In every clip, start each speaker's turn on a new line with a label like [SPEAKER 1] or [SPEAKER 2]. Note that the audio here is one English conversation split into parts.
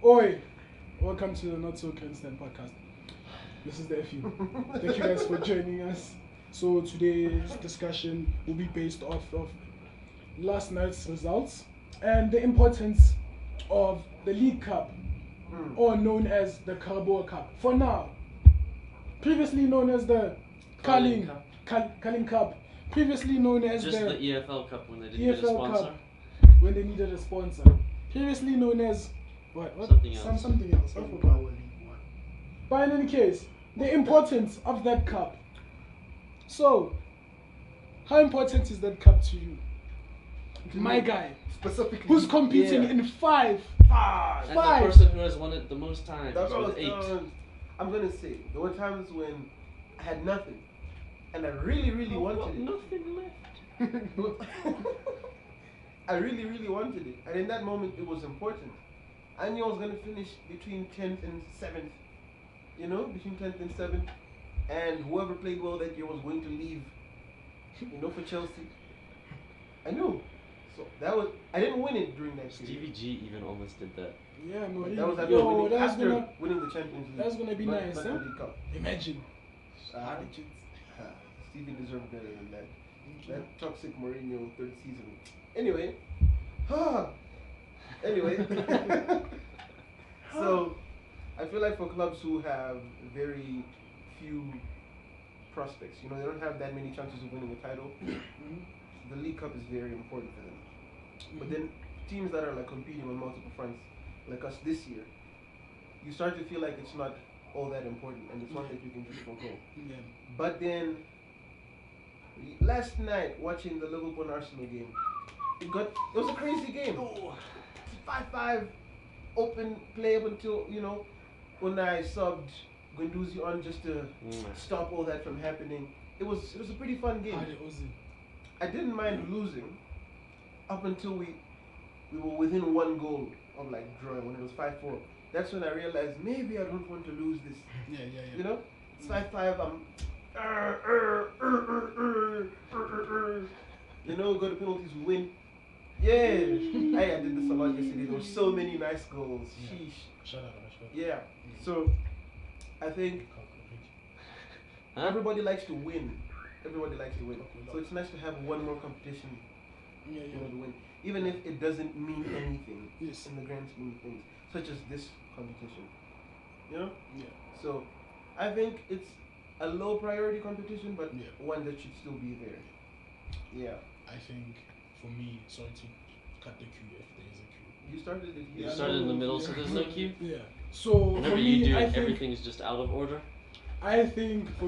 [SPEAKER 1] Oi! Welcome to the Not So Grandstand podcast. This is the FU. Thank you guys for joining us. So today's discussion will be based off of last night's results and the importance of the League Cup, or known as the Carabao Cup. For now, previously known as the Carling Cup, previously known as
[SPEAKER 2] just the EFL Cup when they didn't get a
[SPEAKER 1] EFL
[SPEAKER 2] sponsor.
[SPEAKER 1] Cup when they needed a sponsor. Previously known as what?
[SPEAKER 2] Something else.
[SPEAKER 1] Something else. I forgot. But in any case, the importance of that cup. So, how important is that cup to you? My guy,
[SPEAKER 3] Specifically,
[SPEAKER 1] who's competing in five.
[SPEAKER 2] And the person who has won it the most times
[SPEAKER 3] That's what
[SPEAKER 2] with 8.
[SPEAKER 3] I'm gonna say there were times when I had nothing, and I really wanted it.
[SPEAKER 2] Nothing left.
[SPEAKER 3] I really wanted it, and in that moment it was important. I knew I was gonna finish between 10th and 7th. You know, between 10th and 7th, and whoever played well that year was going to leave. You know, for Chelsea. I knew. So that was. I didn't win it during that period.
[SPEAKER 2] Stevie G even almost did that.
[SPEAKER 1] Yeah, no,
[SPEAKER 3] That was after winning the Champions League.
[SPEAKER 1] That's gonna be
[SPEAKER 3] not,
[SPEAKER 1] nice,
[SPEAKER 3] not
[SPEAKER 1] huh?
[SPEAKER 3] the League Cup.
[SPEAKER 1] Imagine.
[SPEAKER 3] Stevie deserved better than that. That toxic Mourinho third season. Anyway. So, I feel like for clubs who have very few prospects, you know, they don't have that many chances of winning a title, the League Cup is very important for them. But then teams that are like competing on multiple fronts, like us this year, you start to feel like it's not all that important and it's one that you can just forgo.
[SPEAKER 1] Yeah.
[SPEAKER 3] But then last night watching the Liverpool and Arsenal game, it was a crazy game. 5-5 open play up until, you know, when I subbed Guendouzi on just to stop all that from happening. It was a pretty fun game. I didn't mind losing up until we were within one goal of like drawing when it was 5-4. That's when I realized maybe I don't want to lose this.
[SPEAKER 1] Yeah.
[SPEAKER 3] You know? It's 5-5, you know, go to penalties, we win. Yeah. I did this a lot yesterday. There were so many nice goals. Sheesh.
[SPEAKER 1] Shut up.
[SPEAKER 3] Yeah. So I think everybody likes to win. So it's nice to have one more competition you know, to win. Even if it doesn't mean anything in the grand scheme of things. Such as this competition. You know?
[SPEAKER 1] Yeah.
[SPEAKER 3] So I think it's a low priority competition, but one that should still be there. Yeah.
[SPEAKER 1] I think for me, sorry to cut the queue if there is a queue.
[SPEAKER 3] You started it here.
[SPEAKER 2] You started in the middle, so there's no queue?
[SPEAKER 1] Yeah. So
[SPEAKER 2] whenever
[SPEAKER 1] for
[SPEAKER 2] you
[SPEAKER 1] me,
[SPEAKER 2] do
[SPEAKER 1] I
[SPEAKER 2] it,
[SPEAKER 1] think
[SPEAKER 2] everything's just out of order.
[SPEAKER 1] I think for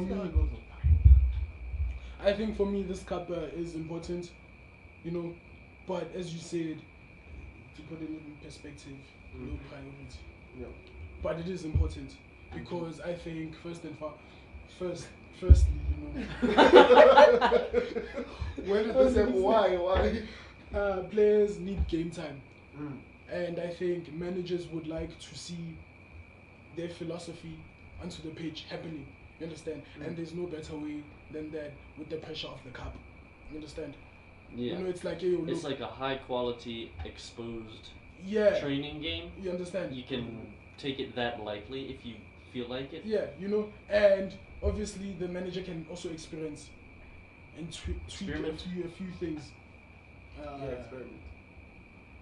[SPEAKER 1] me this cup is important, you know, but as you said, to put it in perspective, low priority.
[SPEAKER 3] Yeah.
[SPEAKER 1] But it is important because I think firstly, you know,
[SPEAKER 3] When did this happen? Why?
[SPEAKER 1] Players need game time, and I think managers would like to see their philosophy onto the pitch happening. You understand? And there's no better way than that with the pressure of the cup. You understand?
[SPEAKER 2] Yeah.
[SPEAKER 1] You know, it's like
[SPEAKER 2] it's like a high quality exposed training game.
[SPEAKER 1] You understand?
[SPEAKER 2] You can take it that lightly if you feel like it.
[SPEAKER 1] Yeah, you know, and obviously the manager can also experience and tweak a few things.
[SPEAKER 3] Experiment.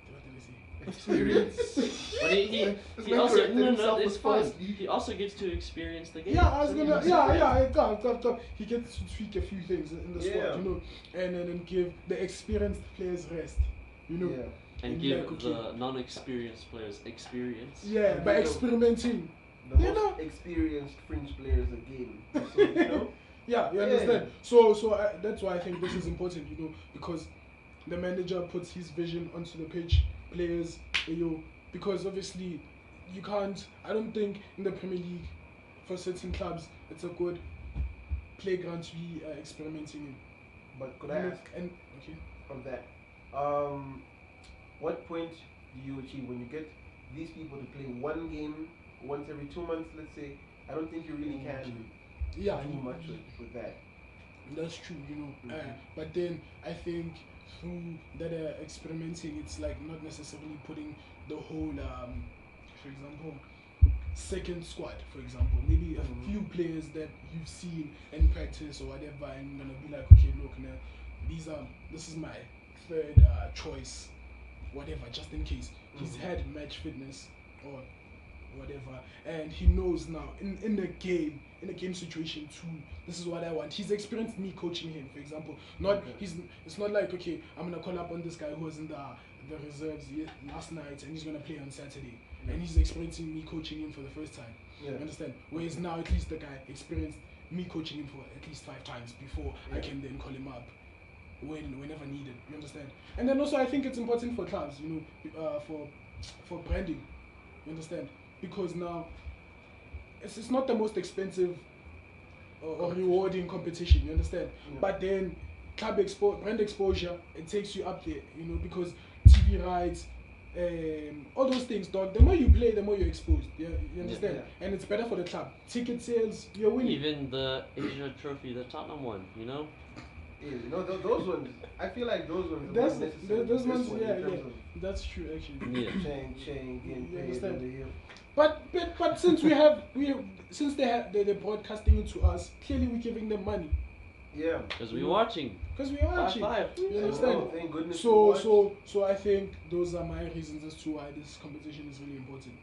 [SPEAKER 1] What did I say?
[SPEAKER 2] Experience. But he also it's fun. He also gets to experience the game.
[SPEAKER 1] Yeah, I was gonna come. He gets to tweak a few things in the squad, you know, and then give the experienced players rest, you know.
[SPEAKER 2] Yeah. And give the non-experienced players experience.
[SPEAKER 1] Yeah, by experimenting.
[SPEAKER 3] The most experienced French players a game. So, you know?
[SPEAKER 1] Yeah, you understand. So that's why I think this is important, you know, because the manager puts his vision onto the pitch, players, because obviously you can't. I don't think in the Premier League, for certain clubs, it's a good playground to be experimenting in.
[SPEAKER 3] But could I ask? From that, what point do you achieve when you get these people to play one game once every 2 months? Let's say. I don't think you really can do much with that.
[SPEAKER 1] That's true, you know. But then I think through that experimenting, it's like not necessarily putting the whole for example, second squad, for example, maybe a few players that you've seen in practice or whatever, and you're gonna be like, okay, look, now this is my third choice, whatever, just in case he's had match fitness or whatever, and he knows now in the game situation too. This is what I want. He's experienced me coaching him, for example. It's not like, okay, I'm gonna call up on this guy who was in the reserves last night and he's gonna play on Saturday, and he's experiencing me coaching him for the first time. You understand? Whereas now at least the guy experienced me coaching him for at least 5 times before I can then call him up whenever needed. You understand? And then also I think it's important for clubs, for branding. You understand? Because now it's not the most expensive or rewarding competition. You understand? But then brand exposure, it takes you up there. Because TV rights, all those things, dog. The more you play, the more you're exposed. You understand? And it's better for the club. Ticket sales, you're winning.
[SPEAKER 2] Even the Asia Trophy, the Tottenham one,
[SPEAKER 3] Yeah, those ones. I feel like those ones.
[SPEAKER 1] Those ones, that's true actually.
[SPEAKER 2] Yeah.
[SPEAKER 3] Chain, getting paid.
[SPEAKER 1] But since they're broadcasting it to us, clearly we're giving them money.
[SPEAKER 3] Yeah.
[SPEAKER 2] Because we're watching.
[SPEAKER 1] You understand?
[SPEAKER 3] Oh, thank goodness.
[SPEAKER 1] So I think those are my reasons as to why this competition is really important.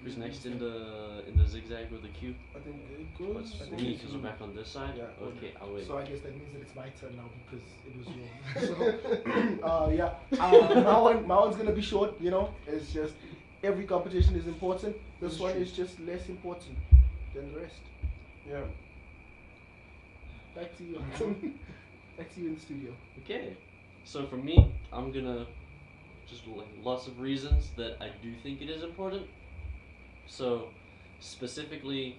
[SPEAKER 2] Who's next in the zigzag with the Q?
[SPEAKER 3] I think
[SPEAKER 1] it goes.
[SPEAKER 3] I think
[SPEAKER 2] Me, because we're back on this side?
[SPEAKER 3] Yeah.
[SPEAKER 2] Okay, I'll wait.
[SPEAKER 4] So I guess that means that it's my turn now because it was wrong. My one's gonna be short. It's just every competition is important. This one is just less important than the rest.
[SPEAKER 3] Yeah.
[SPEAKER 4] Back to you. Back to you in the studio.
[SPEAKER 2] Okay. So for me, I'm gonna just lots of reasons that I do think it is important. So specifically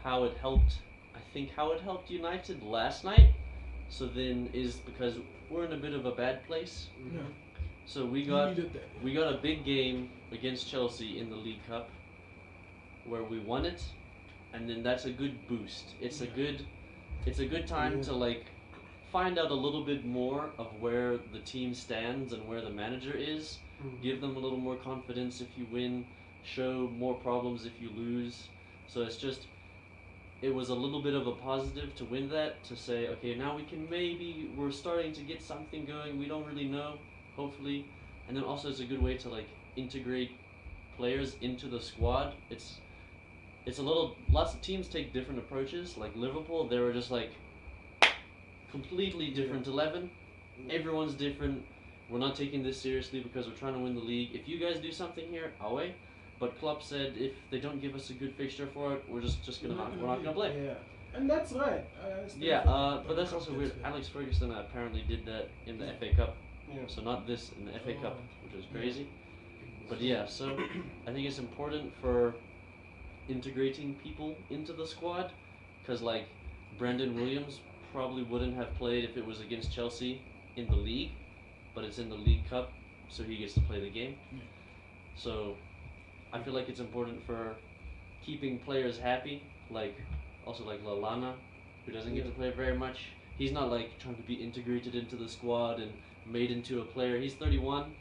[SPEAKER 2] how it helped United last night. So then is because we're in a bit of a bad place.
[SPEAKER 1] Yeah.
[SPEAKER 2] So we got a big game against Chelsea in the League Cup where we won it, and then that's a good boost. It's a good time to find out a little bit more of where the team stands and where the manager is. Give them a little more confidence if you win, show more problems if you lose. So it was a little bit of a positive to win that, to say, okay, now we're starting to get something going. We don't really know, hopefully. And then also it's a good way to integrate players into the squad. Lots of teams take different approaches. Like Liverpool, they were just completely different 11. Everyone's different. We're not taking this seriously because we're trying to win the league. If you guys do something here, away. But Klopp said if they don't give us a good fixture for it, we're we're not gonna play.
[SPEAKER 1] Yeah, and that's right.
[SPEAKER 2] But that's also weird. Alex Ferguson apparently did that in the FA Cup.
[SPEAKER 3] Yeah.
[SPEAKER 2] So not this in the FA Cup, which was crazy. But yeah, so I think it's important for integrating people into the squad, because Brandon Williams probably wouldn't have played if it was against Chelsea in the league, but it's in the League Cup, so he gets to play the game. So I feel like it's important for keeping players happy, also Lallana, who doesn't get to play very much. He's not trying to be integrated into the squad and made into a player. He's 31,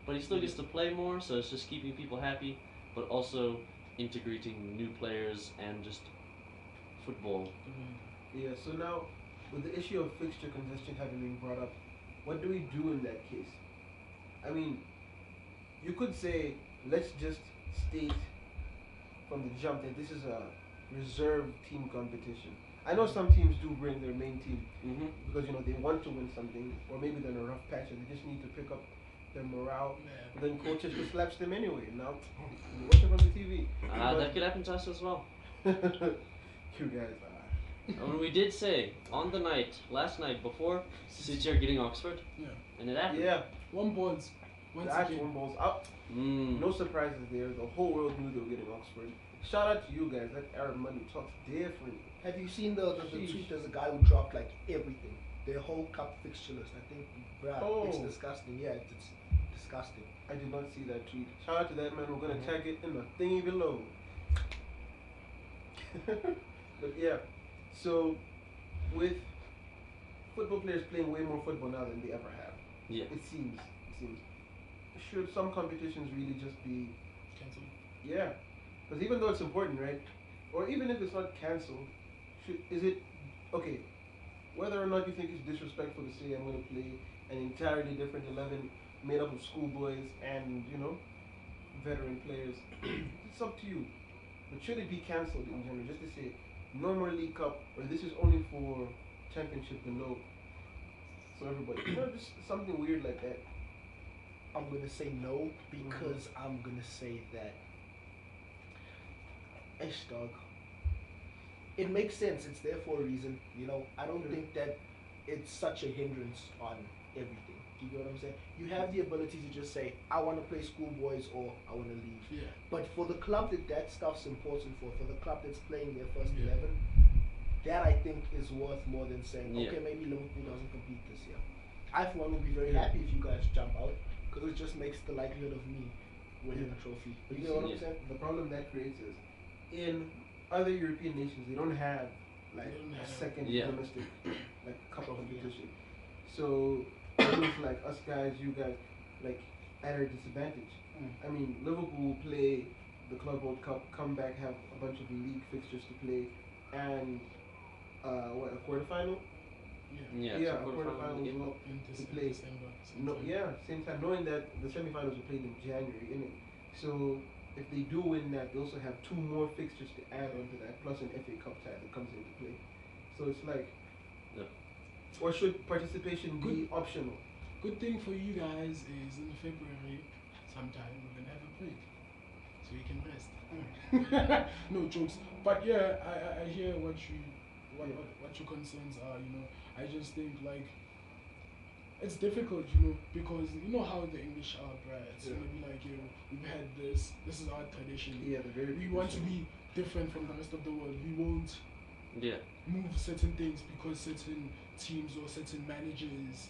[SPEAKER 2] but he still gets to play more, so it's just keeping people happy, but also integrating new players and just football.
[SPEAKER 3] Yeah, so now, with the issue of fixture congestion having been brought up, what do we do in that case? I mean, you could say, let's just state from the jump that this is a reserve team competition. I know some teams do bring their main team because they want to win something, or maybe they're in a rough patch and they just need to pick up their morale. But then coaches just slaps them anyway. Now, you watch it on the TV.
[SPEAKER 2] That could happen to us as well.
[SPEAKER 3] You guys are.
[SPEAKER 2] When we did say on the last night before, City are getting Oxford, and it happened.
[SPEAKER 3] Yeah,
[SPEAKER 1] 1 balls.
[SPEAKER 3] that's 1 balls out. No surprises there. The whole world knew they were getting Oxford. Shout out to you guys. That Arab money talks different.
[SPEAKER 4] Have you seen the tweet? There's a guy who dropped everything, their whole cup fixture list. I think, it's disgusting. Yeah, it's disgusting.
[SPEAKER 3] I did not see that tweet. Shout out to that man. We're gonna tag it in the thingy below. But yeah, so with football players playing way more football now than they ever have,
[SPEAKER 2] Yeah.
[SPEAKER 3] it seems. Should some competitions really just be
[SPEAKER 1] Cancelled.
[SPEAKER 3] Yeah, because even though it's important, right? Or even if it's not cancelled, is it okay? Whether or not you think it's disrespectful to say I'm going to play an entirely different 11 made up of schoolboys and veteran players, it's up to you. But should it be cancelled in general? Just to say, no more League Cup, or this is only for championship below. So everybody, just something weird like that.
[SPEAKER 4] I'm gonna say no because I'm gonna say that ish dog. It makes sense. It's there for a reason. I don't think that it's such a hindrance on everything. Do you get what I'm saying? You have the ability to just say, I want to play schoolboys or I want to leave.
[SPEAKER 1] Yeah.
[SPEAKER 4] But for the club that stuff's important for the club that's playing their first
[SPEAKER 1] Yeah.
[SPEAKER 4] 11, that I think is worth more than saying,
[SPEAKER 2] Yeah.
[SPEAKER 4] okay, maybe Liverpool doesn't compete this year. I, for one, would be very happy if you guys jump out because it just makes the likelihood of me winning a trophy.
[SPEAKER 3] But
[SPEAKER 4] You know what I'm
[SPEAKER 2] Yeah.
[SPEAKER 4] saying?
[SPEAKER 3] The problem that creates is in other European nations they don't have like
[SPEAKER 1] They don't
[SPEAKER 3] a
[SPEAKER 1] have-
[SPEAKER 3] second
[SPEAKER 2] Yeah.
[SPEAKER 3] domestic like cup competition. So it means like us guys, you guys, like at a disadvantage. I mean, Liverpool play the Club World Cup, come back, have a bunch of league fixtures to play, and a quarterfinal?
[SPEAKER 2] Yeah,
[SPEAKER 3] Yeah,
[SPEAKER 2] so
[SPEAKER 3] a quarterfinal as well.
[SPEAKER 1] In
[SPEAKER 3] To
[SPEAKER 1] December.
[SPEAKER 3] play.
[SPEAKER 1] December
[SPEAKER 3] No,
[SPEAKER 1] sometime.
[SPEAKER 3] yeah, same time, knowing that the semifinals were played in January, innit? So if they do win that, they also have two more fixtures to add onto that, plus an FA Cup tie that comes into play. So it's like,
[SPEAKER 2] Yeah.
[SPEAKER 3] or should participation be optional?
[SPEAKER 1] Good thing for you guys is in February, sometime we're gonna have a break, so you can rest. No jokes, but yeah, I hear what your concerns are. I just think like it's difficult, because you know how the English are, bruh. It's
[SPEAKER 3] Yeah.
[SPEAKER 1] gonna be like, we've had this. This is our tradition.
[SPEAKER 3] Yeah, the very
[SPEAKER 1] We want to be different from the rest of the world. We won't
[SPEAKER 2] Yeah.
[SPEAKER 1] move certain things because certain teams or certain managers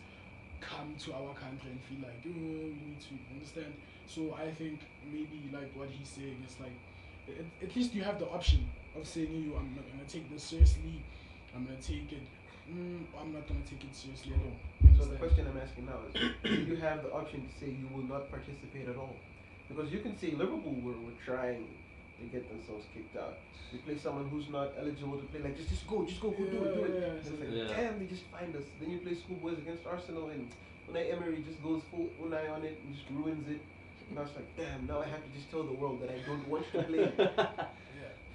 [SPEAKER 1] come to our country and feel like, we need to understand. So I think maybe like what he's saying is like, at least you have the option of saying, I'm not gonna take this seriously. I'm gonna take it. I'm not gonna take it seriously at all. You
[SPEAKER 3] So the
[SPEAKER 1] understand?
[SPEAKER 3] question I'm asking now is, do you have the option to say you will not participate at all? Because you can say Liverpool were trying to get themselves kicked out. They play someone who's not eligible to play, like just go, do it.
[SPEAKER 1] Yeah,
[SPEAKER 3] And it's like,
[SPEAKER 2] yeah.
[SPEAKER 3] damn, they just find us. Then you play schoolboys against Arsenal and Unai Emery just goes full Unai on it and just ruins it. And I was like, damn, now I have to just tell the world that I don't want to play.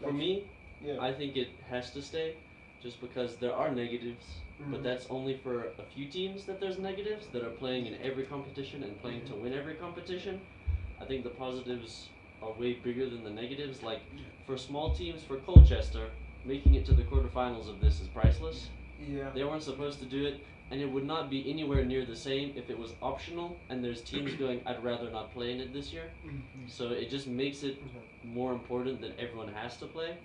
[SPEAKER 2] For me,
[SPEAKER 3] Yeah.
[SPEAKER 2] I think it has to stay, just because there are negatives, but
[SPEAKER 3] Mhm.
[SPEAKER 2] that's only for a few teams that there's negatives that are playing in every competition and playing to win every competition. I think the positives are way bigger than the negatives. Like for small teams, for Colchester, making it to the quarterfinals of this is priceless.
[SPEAKER 3] Yeah.
[SPEAKER 2] They weren't supposed to do it, and it would not be anywhere near the same if it was optional and there's teams going, I'd rather not play in it this year. So it just makes it more important that everyone has to play.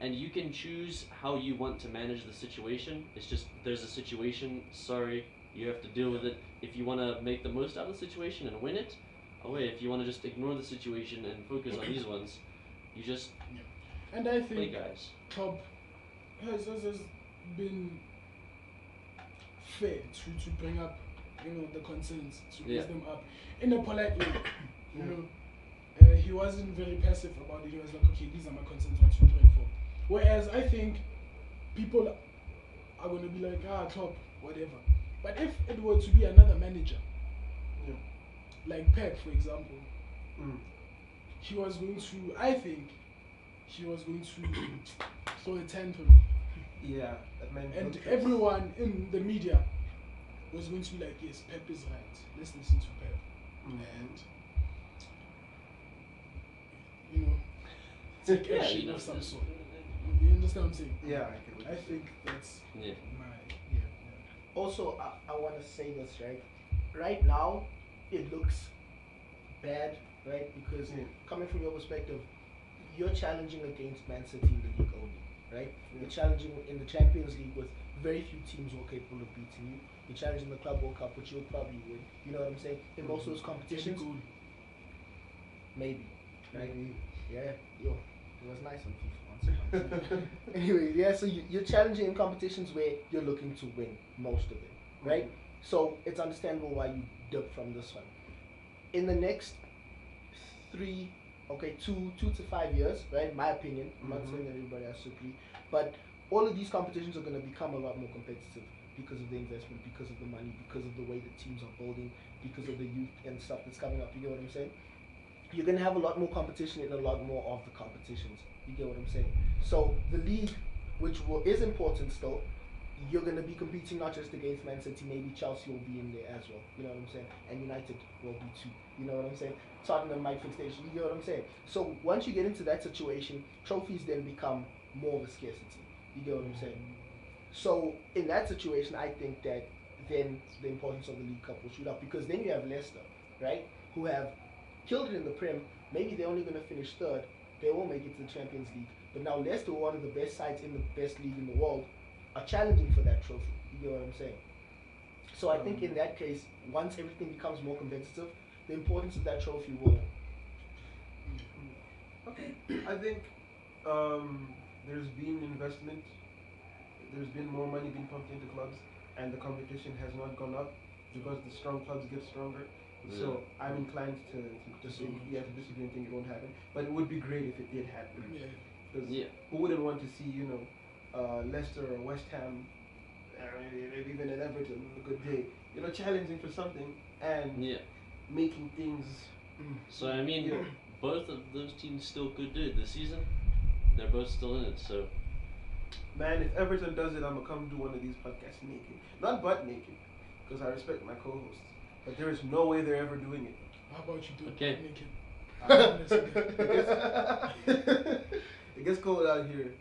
[SPEAKER 2] And you can choose how you want to manage the situation. It's just there's a situation, sorry, you have to deal with it. If you want to make the most out of the situation and win it, away. If you want to just ignore the situation and focus on these ones, you just
[SPEAKER 1] And I
[SPEAKER 2] play
[SPEAKER 1] think
[SPEAKER 2] guys.
[SPEAKER 1] Klopp has been fair to bring up, the concerns, to raise
[SPEAKER 2] Yeah.
[SPEAKER 1] them up in a polite way. He wasn't very passive about it. He was like, okay, these are my concerns, 1, 2, 3, and 4. Whereas I think people are going to be like, Klopp, whatever. But if it were to be another manager,
[SPEAKER 3] Yeah.
[SPEAKER 1] like Pep, for example,
[SPEAKER 3] Mm.
[SPEAKER 1] he was going to, I think, he was going to throw a tantrum.
[SPEAKER 3] Yeah. That man.
[SPEAKER 1] And
[SPEAKER 3] no tricks.
[SPEAKER 1] everyone in the media was going to be like, yes, Pep is right. Let's listen to Pep.
[SPEAKER 3] Mhm.
[SPEAKER 1] And, take
[SPEAKER 2] Yeah,
[SPEAKER 1] action of some sort. You understand what I'm saying?
[SPEAKER 3] Yeah, I can.
[SPEAKER 1] I think that's
[SPEAKER 2] Yeah.
[SPEAKER 1] my,
[SPEAKER 4] Also, I want to say this, right? Right now, it looks bad, right? Because
[SPEAKER 3] Yeah.
[SPEAKER 4] coming from your perspective, you're challenging against Man City in the league only, right?
[SPEAKER 3] Yeah.
[SPEAKER 4] You're challenging in the Champions League with very few teams who are capable of beating you. You're challenging the Club World Cup, which you'll probably win. You know what I'm saying? In most of those competitions,
[SPEAKER 1] Goal.
[SPEAKER 4] maybe, right?
[SPEAKER 3] Maybe.
[SPEAKER 4] Yeah, yo, it was nice on FIFA once. Anyway, yeah, so you're challenging in competitions where you're looking to win most of it, right? So it's understandable why you dip from this one. In the next 3 Okay, 2 to 5 years, right? My opinion. I'm not saying that everybody has to agree, but all of these competitions are going to become a lot more competitive because of the investment, because of the money, because of the way the teams are building, because of the youth and stuff that's coming up. You get what I'm saying? You're going to have a lot more competition in a lot more of the competitions. You get what I'm saying? So the league, which is important still, you're going to be competing not just against Man City, maybe Chelsea will be in there as well. You know what I'm saying? And United will be too. You know what I'm saying? Tottenham might fix their issue. You get what I'm saying? So once you get into that situation, trophies then become more of a scarcity. You get what I'm saying? So in that situation, I think that then the importance of the League Cup will shoot up, because then you have Leicester, right, who have killed it in the Prem. Maybe they're only going to finish third. They won't make it to the Champions League. But now Leicester, one of the best sides in the best league in the world, are challenging for that trophy. You get what I'm saying? So I think in that case, once everything becomes more competitive, the importance of that trophy will.
[SPEAKER 3] Okay. I think there's been investment. There's been more money being pumped into clubs, and the competition has not gone up because the strong clubs get stronger. So I'm inclined to disagree and think it won't happen. But it would be great if it did happen. Because who wouldn't want to see, Leicester or West Ham, maybe even an Everton on a good day, challenging for something and making things.
[SPEAKER 2] So I mean, both of those teams still could do it this season. They're both still in it, so.
[SPEAKER 3] Man, if Everton does it, I'm gonna come do one of these podcasts naked, not butt naked, because I respect my co-hosts. But there is no way they're ever doing it.
[SPEAKER 1] How about you do
[SPEAKER 2] Okay.
[SPEAKER 1] it naked?
[SPEAKER 3] It gets cold out here.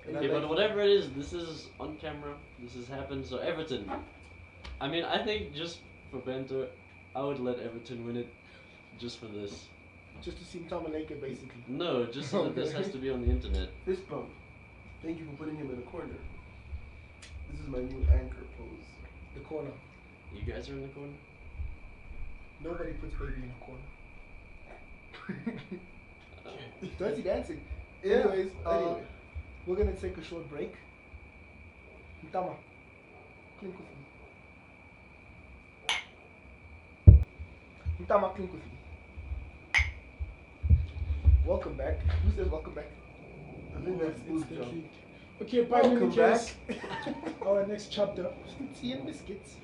[SPEAKER 2] Okay, but whatever it is, this is on camera. This has happened. So Everton. I mean, I think just for Bento, I would let Everton win it, just for this.
[SPEAKER 4] Just to see Tom naked, basically.
[SPEAKER 2] No, just so that this has to be on the internet.
[SPEAKER 3] Fist bump. Thank you for putting him in the corner. This is my new anchor pose.
[SPEAKER 4] The corner.
[SPEAKER 2] You guys are in the corner?
[SPEAKER 4] Nobody puts baby in a corner. Dirty dancing.
[SPEAKER 3] Yeah.
[SPEAKER 4] Anyways, we're gonna take a short break. Mtama, clink with me. Mtama, clink with me. Welcome back. Who says welcome back?
[SPEAKER 3] I think that's
[SPEAKER 1] Instantly. Okay,
[SPEAKER 3] Welcome
[SPEAKER 1] case, our next chapter.
[SPEAKER 4] Tea and biscuits.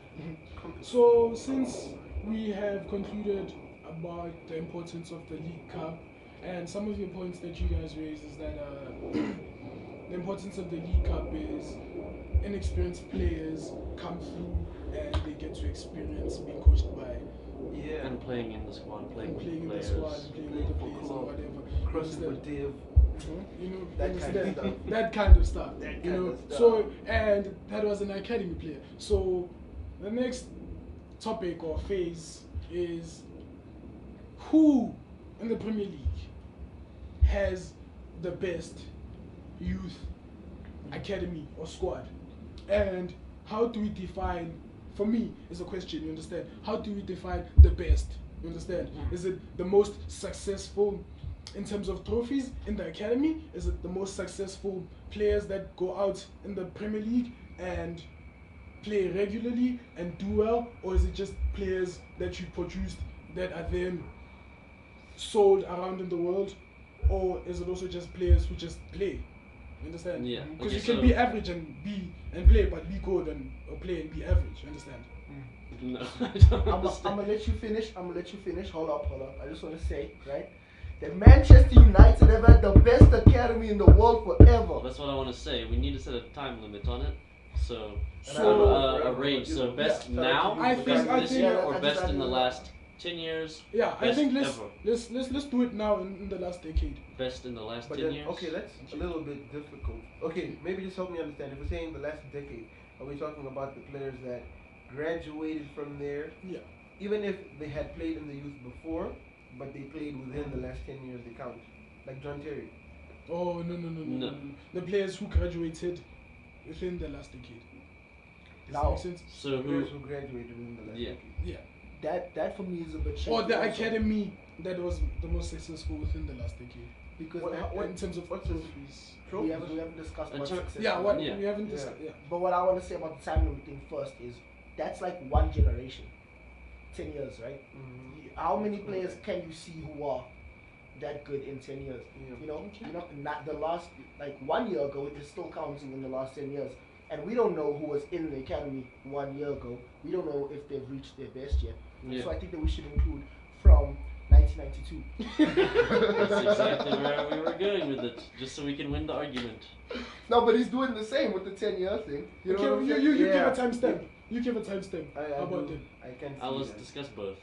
[SPEAKER 1] So, since we have concluded about the importance of the League Cup, and some of the points that you guys raised is that the importance of the League Cup is inexperienced players come through and they get to experience being coached by
[SPEAKER 2] And playing in the squad, playing with
[SPEAKER 1] in the
[SPEAKER 2] players.
[SPEAKER 1] squad, playing with the players or whatever.
[SPEAKER 3] Crossing with Dave.
[SPEAKER 1] That
[SPEAKER 3] kind of stuff.
[SPEAKER 1] That kind of stuff.
[SPEAKER 3] That
[SPEAKER 1] you
[SPEAKER 3] kind
[SPEAKER 1] know.
[SPEAKER 3] of stuff.
[SPEAKER 1] So, and that was an academy player. So the next topic or phase is who in the Premier League has the best youth academy or squad, and how do we define? For me, is a question. You understand? How do we define the best? You understand? Is it the most successful in terms of trophies in the academy? Is it the most successful players that go out in the Premier League and play regularly and do well, or is it just players that you produced that are then sold around in the world, or is it also just players who just play? You understand?
[SPEAKER 2] Yeah.
[SPEAKER 1] Because
[SPEAKER 2] Okay,
[SPEAKER 1] you can
[SPEAKER 2] so-
[SPEAKER 1] be average and play, but be good and or play and be average. You understand?
[SPEAKER 2] No, I don't
[SPEAKER 4] I'm
[SPEAKER 2] understand.
[SPEAKER 4] gonna let you finish. Hold up. I just want to say, right, that Manchester United have had the best academy in the world
[SPEAKER 2] Well,
[SPEAKER 4] forever.
[SPEAKER 2] that's what I want to say. We need to set a time limit on it. So,
[SPEAKER 1] So-
[SPEAKER 2] a range. So best
[SPEAKER 3] Yeah,
[SPEAKER 2] now,
[SPEAKER 1] I
[SPEAKER 2] best
[SPEAKER 1] think-
[SPEAKER 2] this
[SPEAKER 1] I
[SPEAKER 2] year,
[SPEAKER 1] think-
[SPEAKER 2] or
[SPEAKER 4] I
[SPEAKER 2] best
[SPEAKER 4] just-
[SPEAKER 2] in the last 10 years.
[SPEAKER 1] Yeah, I
[SPEAKER 2] Best
[SPEAKER 1] think
[SPEAKER 2] ever.
[SPEAKER 1] let's do it now in the last decade.
[SPEAKER 2] Best in the last
[SPEAKER 3] But
[SPEAKER 2] 10
[SPEAKER 3] then,
[SPEAKER 2] years.
[SPEAKER 3] okay, that's a little bit difficult. Okay, maybe just help me understand. If we're saying the last decade, are we talking about the players that graduated from there,
[SPEAKER 1] Yeah.
[SPEAKER 3] even if they had played in the youth before, but they played within the last 10 years, they count? Like John Terry.
[SPEAKER 1] Oh no. The players who graduated within the last decade. Does that
[SPEAKER 4] Now-
[SPEAKER 1] make sense?
[SPEAKER 2] So who?
[SPEAKER 3] Players who graduated within the last
[SPEAKER 2] Yeah.
[SPEAKER 3] decade.
[SPEAKER 1] Yeah.
[SPEAKER 4] That for me is a bit
[SPEAKER 1] Or
[SPEAKER 4] shaky
[SPEAKER 1] the
[SPEAKER 4] also.
[SPEAKER 1] academy that was the most successful within the last decade.
[SPEAKER 4] because
[SPEAKER 1] In terms of
[SPEAKER 3] what's this?
[SPEAKER 1] trophies.
[SPEAKER 4] we haven't discussed
[SPEAKER 2] In
[SPEAKER 4] what
[SPEAKER 2] ter-
[SPEAKER 4] success.
[SPEAKER 1] Yeah,
[SPEAKER 4] is.
[SPEAKER 1] what
[SPEAKER 2] Yeah.
[SPEAKER 1] we haven't
[SPEAKER 3] Yeah.
[SPEAKER 1] discussed. Yeah.
[SPEAKER 4] But what I want to say about the time limit thing first is that's like one generation, 10 years, right?
[SPEAKER 3] Mhm.
[SPEAKER 4] How many players can you see who are that good in 10 years.
[SPEAKER 3] Yeah.
[SPEAKER 4] You know, not the last, like 1 year ago, it's still counting in the last 10 years. And we don't know who was in the academy 1 year ago. We don't know if they've reached their best yet.
[SPEAKER 2] Yeah.
[SPEAKER 4] So I think that we should include from 1992.
[SPEAKER 2] That's exactly where we were going with it, just so we can win the argument.
[SPEAKER 4] No, but he's doing the same with the 10-year thing. You know what I'm saying?
[SPEAKER 1] You give
[SPEAKER 3] Yeah.
[SPEAKER 1] a timestamp. You give a timestamp.
[SPEAKER 3] I
[SPEAKER 1] How about
[SPEAKER 3] do.
[SPEAKER 1] it?
[SPEAKER 3] I can see
[SPEAKER 2] I'll
[SPEAKER 3] that.
[SPEAKER 2] discuss both.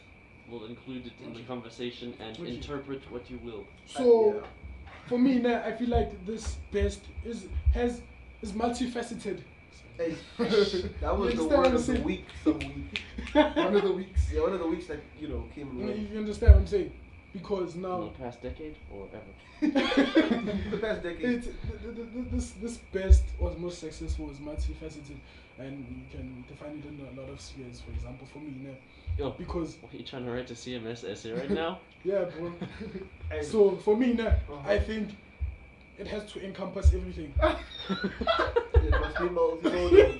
[SPEAKER 2] We'll include it in the conversation and
[SPEAKER 1] Okay.
[SPEAKER 2] interpret what you will.
[SPEAKER 1] So,
[SPEAKER 3] Yeah.
[SPEAKER 1] for me now, I feel like this best is multifaceted.
[SPEAKER 3] Hey, that was
[SPEAKER 1] You
[SPEAKER 3] the
[SPEAKER 1] understand
[SPEAKER 3] word
[SPEAKER 1] what I'm
[SPEAKER 3] of the
[SPEAKER 1] saying?
[SPEAKER 3] week. Some week.
[SPEAKER 4] One of the weeks.
[SPEAKER 3] Yeah, one of the weeks that came and went.
[SPEAKER 1] You understand what I'm saying? Because
[SPEAKER 2] In
[SPEAKER 1] now
[SPEAKER 2] the past decade or ever?
[SPEAKER 3] The past decade.
[SPEAKER 1] this best or most successful is multifaceted, and you can define it in a lot of spheres. For example, for me now,
[SPEAKER 2] Yo,
[SPEAKER 1] because
[SPEAKER 2] what, are you trying to write a CMS essay right now?
[SPEAKER 1] yeah, bro.
[SPEAKER 3] Hey,
[SPEAKER 1] So for me now,
[SPEAKER 3] Uh-huh.
[SPEAKER 1] I think it has to encompass everything.
[SPEAKER 3] it must be multimodal.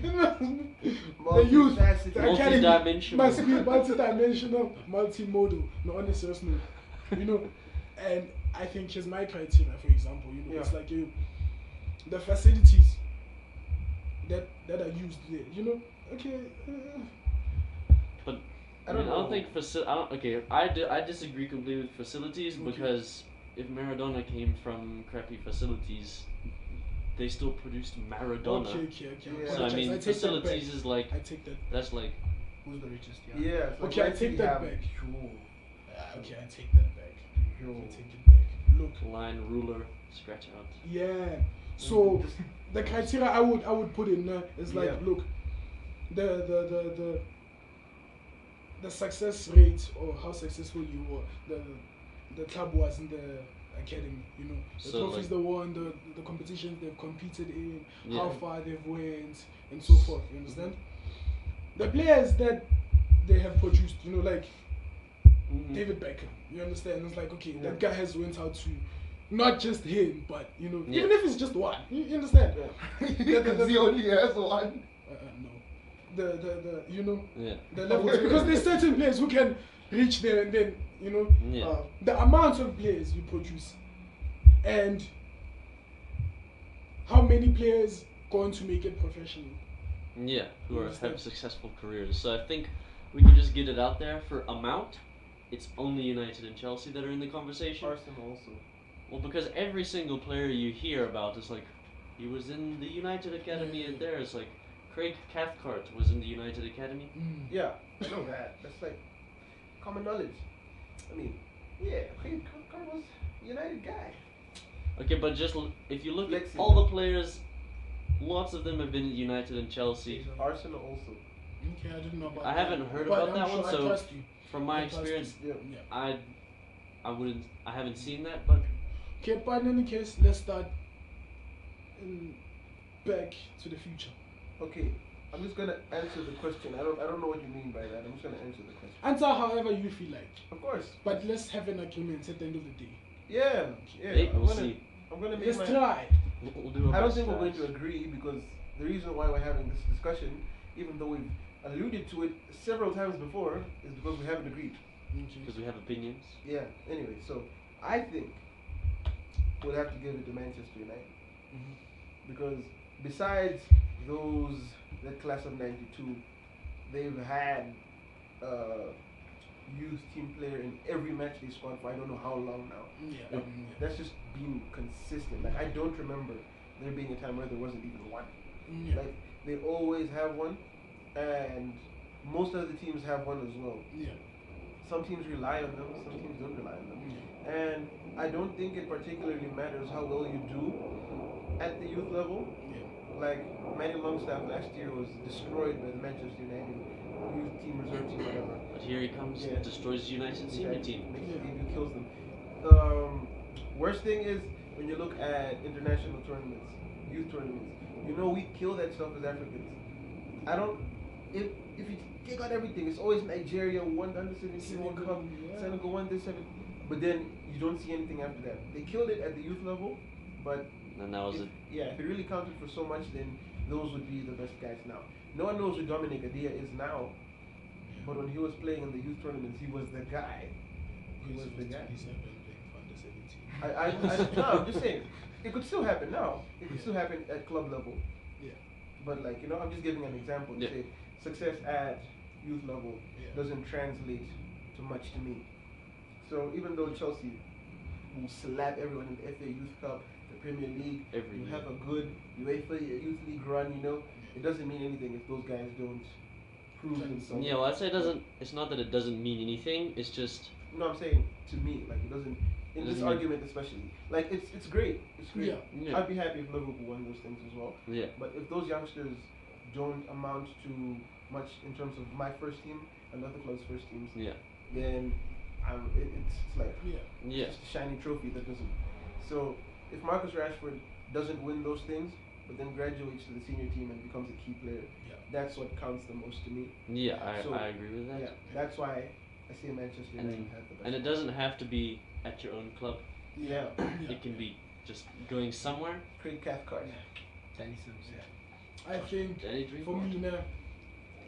[SPEAKER 1] The youth,
[SPEAKER 3] Multifaceted.
[SPEAKER 1] the academy
[SPEAKER 2] Multidimensional.
[SPEAKER 1] must be multidimensional, multimodal, no on the serious note, And I think here's my criteria. For example, it's
[SPEAKER 3] Yeah.
[SPEAKER 1] like the facilities that are used there. Okay.
[SPEAKER 2] But
[SPEAKER 3] I
[SPEAKER 2] I
[SPEAKER 3] don't
[SPEAKER 2] don't
[SPEAKER 3] know.
[SPEAKER 2] think I disagree completely with facilities
[SPEAKER 1] Okay.
[SPEAKER 2] because if Maradona came from crappy facilities, they still produced Maradona.
[SPEAKER 1] Okay.
[SPEAKER 3] Yeah.
[SPEAKER 2] So I mean,
[SPEAKER 1] take that
[SPEAKER 2] facilities
[SPEAKER 1] back.
[SPEAKER 2] is like
[SPEAKER 1] I take that.
[SPEAKER 2] that's like
[SPEAKER 4] Who's the richest?
[SPEAKER 3] Yeah. so
[SPEAKER 1] Okay, I
[SPEAKER 3] let's
[SPEAKER 1] take
[SPEAKER 3] see
[SPEAKER 1] that
[SPEAKER 3] how-
[SPEAKER 1] back.
[SPEAKER 3] Sure.
[SPEAKER 1] Okay, I take that back.
[SPEAKER 3] Sure.
[SPEAKER 1] I take it back. Look.
[SPEAKER 2] line, ruler, scratch out.
[SPEAKER 1] Yeah. So
[SPEAKER 3] Just-
[SPEAKER 1] the criteria I would put in there is like,
[SPEAKER 3] Yeah.
[SPEAKER 1] look, the success rate or how successful you were, the club was in the academy. The
[SPEAKER 2] So,
[SPEAKER 1] trophies
[SPEAKER 2] like-
[SPEAKER 1] they won, the competitions they've competed in,
[SPEAKER 2] Yeah.
[SPEAKER 1] how far they've went, and so forth. You understand? The players that they have produced, like
[SPEAKER 2] Mhm.
[SPEAKER 1] David Beckham. You understand? It's like, okay,
[SPEAKER 3] Yeah.
[SPEAKER 1] that guy has went out to not just him, but
[SPEAKER 2] Yeah.
[SPEAKER 1] even if it's just one, you understand?
[SPEAKER 4] Because he only has one.
[SPEAKER 1] No, the
[SPEAKER 2] Yeah.
[SPEAKER 1] the levels, because there's certain players who can reach there, and then
[SPEAKER 2] Yeah.
[SPEAKER 1] the amount of players you produce, and how many players going to make it professional.
[SPEAKER 2] Yeah, who
[SPEAKER 1] You
[SPEAKER 2] are
[SPEAKER 1] understand?
[SPEAKER 2] have successful careers. So I think we can just get it out there for amount. It's only United and Chelsea that are in the conversation.
[SPEAKER 3] Arsenal also.
[SPEAKER 2] Well, because every single player you hear about is like, he was in the United Academy and there. It's like, Craig Cathcart was in the United Academy.
[SPEAKER 3] Yeah, I know that. That's like common knowledge. I mean, yeah, Carl was a United guy.
[SPEAKER 2] Okay, but just if you look at
[SPEAKER 3] Lexi.
[SPEAKER 2] all the players, lots of them have been at United and Chelsea.
[SPEAKER 3] Arsenal also.
[SPEAKER 1] Okay, I didn't know about
[SPEAKER 2] I
[SPEAKER 1] that.
[SPEAKER 2] haven't heard
[SPEAKER 1] But
[SPEAKER 2] about
[SPEAKER 1] I'm
[SPEAKER 2] that
[SPEAKER 1] sure
[SPEAKER 2] one,
[SPEAKER 1] I
[SPEAKER 2] so
[SPEAKER 1] trust you.
[SPEAKER 2] from my
[SPEAKER 1] I trust
[SPEAKER 2] experience,
[SPEAKER 1] you.
[SPEAKER 3] Yeah.
[SPEAKER 2] I haven't seen that, but
[SPEAKER 1] Okay, but in any case, let's start back to the future.
[SPEAKER 3] Okay, I'm just gonna answer the question. I don't know what you mean by that. I'm just gonna answer the question.
[SPEAKER 1] Answer however you feel like.
[SPEAKER 3] Of course.
[SPEAKER 1] But let's have an agreement at the end of the day.
[SPEAKER 3] Yeah. Yeah.
[SPEAKER 2] hey,
[SPEAKER 3] I'm
[SPEAKER 2] we'll
[SPEAKER 3] gonna
[SPEAKER 2] see.
[SPEAKER 3] I'm gonna make
[SPEAKER 1] Let's
[SPEAKER 3] my.
[SPEAKER 1] try.
[SPEAKER 2] We'll do our
[SPEAKER 3] I don't
[SPEAKER 2] best
[SPEAKER 3] think we're
[SPEAKER 2] try.
[SPEAKER 3] going to agree because the reason why we're having this discussion, even though we've alluded to it several times before, is because we haven't agreed.
[SPEAKER 2] Because we have opinions.
[SPEAKER 3] Yeah. Anyway, so I think we'll have to give it to Manchester United because besides that class of '92, they've had youth team player in every match they scored for I don't know how long now.
[SPEAKER 1] Yeah.
[SPEAKER 3] That's just been consistent. Like I don't remember there being a time where there wasn't even one.
[SPEAKER 1] Yeah.
[SPEAKER 3] Like they always have one, and most of the teams have one as well.
[SPEAKER 1] Yeah.
[SPEAKER 3] Some teams rely on them, some teams don't rely on them. And I don't think it particularly matters how well you do at the youth level.
[SPEAKER 1] Yeah.
[SPEAKER 3] Like Manny Longstaff last year was destroyed by the Manchester United youth team, reserve team, whatever.
[SPEAKER 2] But here he comes,
[SPEAKER 3] Yeah.
[SPEAKER 2] destroys United senior team.
[SPEAKER 3] Makes
[SPEAKER 1] Yeah.
[SPEAKER 3] the debut, kills them. Worst thing is when you look at international tournaments, youth tournaments. We kill that stuff as Africans. I don't. If you take out everything, it's always Nigeria won under 17 World Cup,
[SPEAKER 1] Yeah.
[SPEAKER 3] Senegal won this 7. But then you don't see anything after that. They killed it at the youth level, but
[SPEAKER 2] And that was
[SPEAKER 3] if,
[SPEAKER 2] it.
[SPEAKER 3] yeah, if it really counted for so much, then those would be the best guys now. No one knows who Dominic Adia is now, but when he was playing in the youth tournaments, he was the guy. He was the guy.
[SPEAKER 4] under 17.
[SPEAKER 3] No, I'm just saying, it could still happen now. It could still happen at club level.
[SPEAKER 4] Yeah.
[SPEAKER 3] But like, I'm just giving an example. To
[SPEAKER 2] Yeah.
[SPEAKER 3] say success at youth level
[SPEAKER 4] Yeah.
[SPEAKER 3] doesn't translate to much to me. So even though Chelsea will slap everyone in the FA Youth Cup, the Premier League,
[SPEAKER 2] Every
[SPEAKER 3] you
[SPEAKER 2] year.
[SPEAKER 3] have a good UEFA Youth League run, it doesn't mean anything if those guys don't prove themselves.
[SPEAKER 2] Yeah, well, I'd say it doesn't. It's not that it doesn't mean anything. It's just
[SPEAKER 3] No, I'm saying to me, like it doesn't. In
[SPEAKER 2] It
[SPEAKER 3] this
[SPEAKER 2] doesn't mean-
[SPEAKER 3] argument, especially, like it's great. It's great.
[SPEAKER 1] Yeah.
[SPEAKER 2] Yeah.
[SPEAKER 3] I'd be happy if Liverpool won those things as well.
[SPEAKER 2] yeah.
[SPEAKER 3] But if those youngsters don't amount to much in terms of my first team and other clubs' first teams,
[SPEAKER 2] Yeah.
[SPEAKER 3] then it's like
[SPEAKER 1] Yeah.
[SPEAKER 2] Yeah.
[SPEAKER 3] just a shiny trophy that doesn't. So if Marcus Rashford doesn't win those things, but then graduates to the senior team and becomes a key player,
[SPEAKER 1] Yeah.
[SPEAKER 3] that's what counts the most to me.
[SPEAKER 2] Yeah.
[SPEAKER 3] So,
[SPEAKER 2] I agree with that.
[SPEAKER 3] Yeah, that's why I say Manchester United
[SPEAKER 2] And,
[SPEAKER 3] have the best.
[SPEAKER 2] and it doesn't have to be at your own club.
[SPEAKER 3] Yeah,
[SPEAKER 1] Yeah.
[SPEAKER 2] It can be just going somewhere.
[SPEAKER 3] Craig Cathcart.
[SPEAKER 4] Danny Sims.
[SPEAKER 1] I think
[SPEAKER 2] Danny drink
[SPEAKER 1] for
[SPEAKER 2] what?
[SPEAKER 1] me now,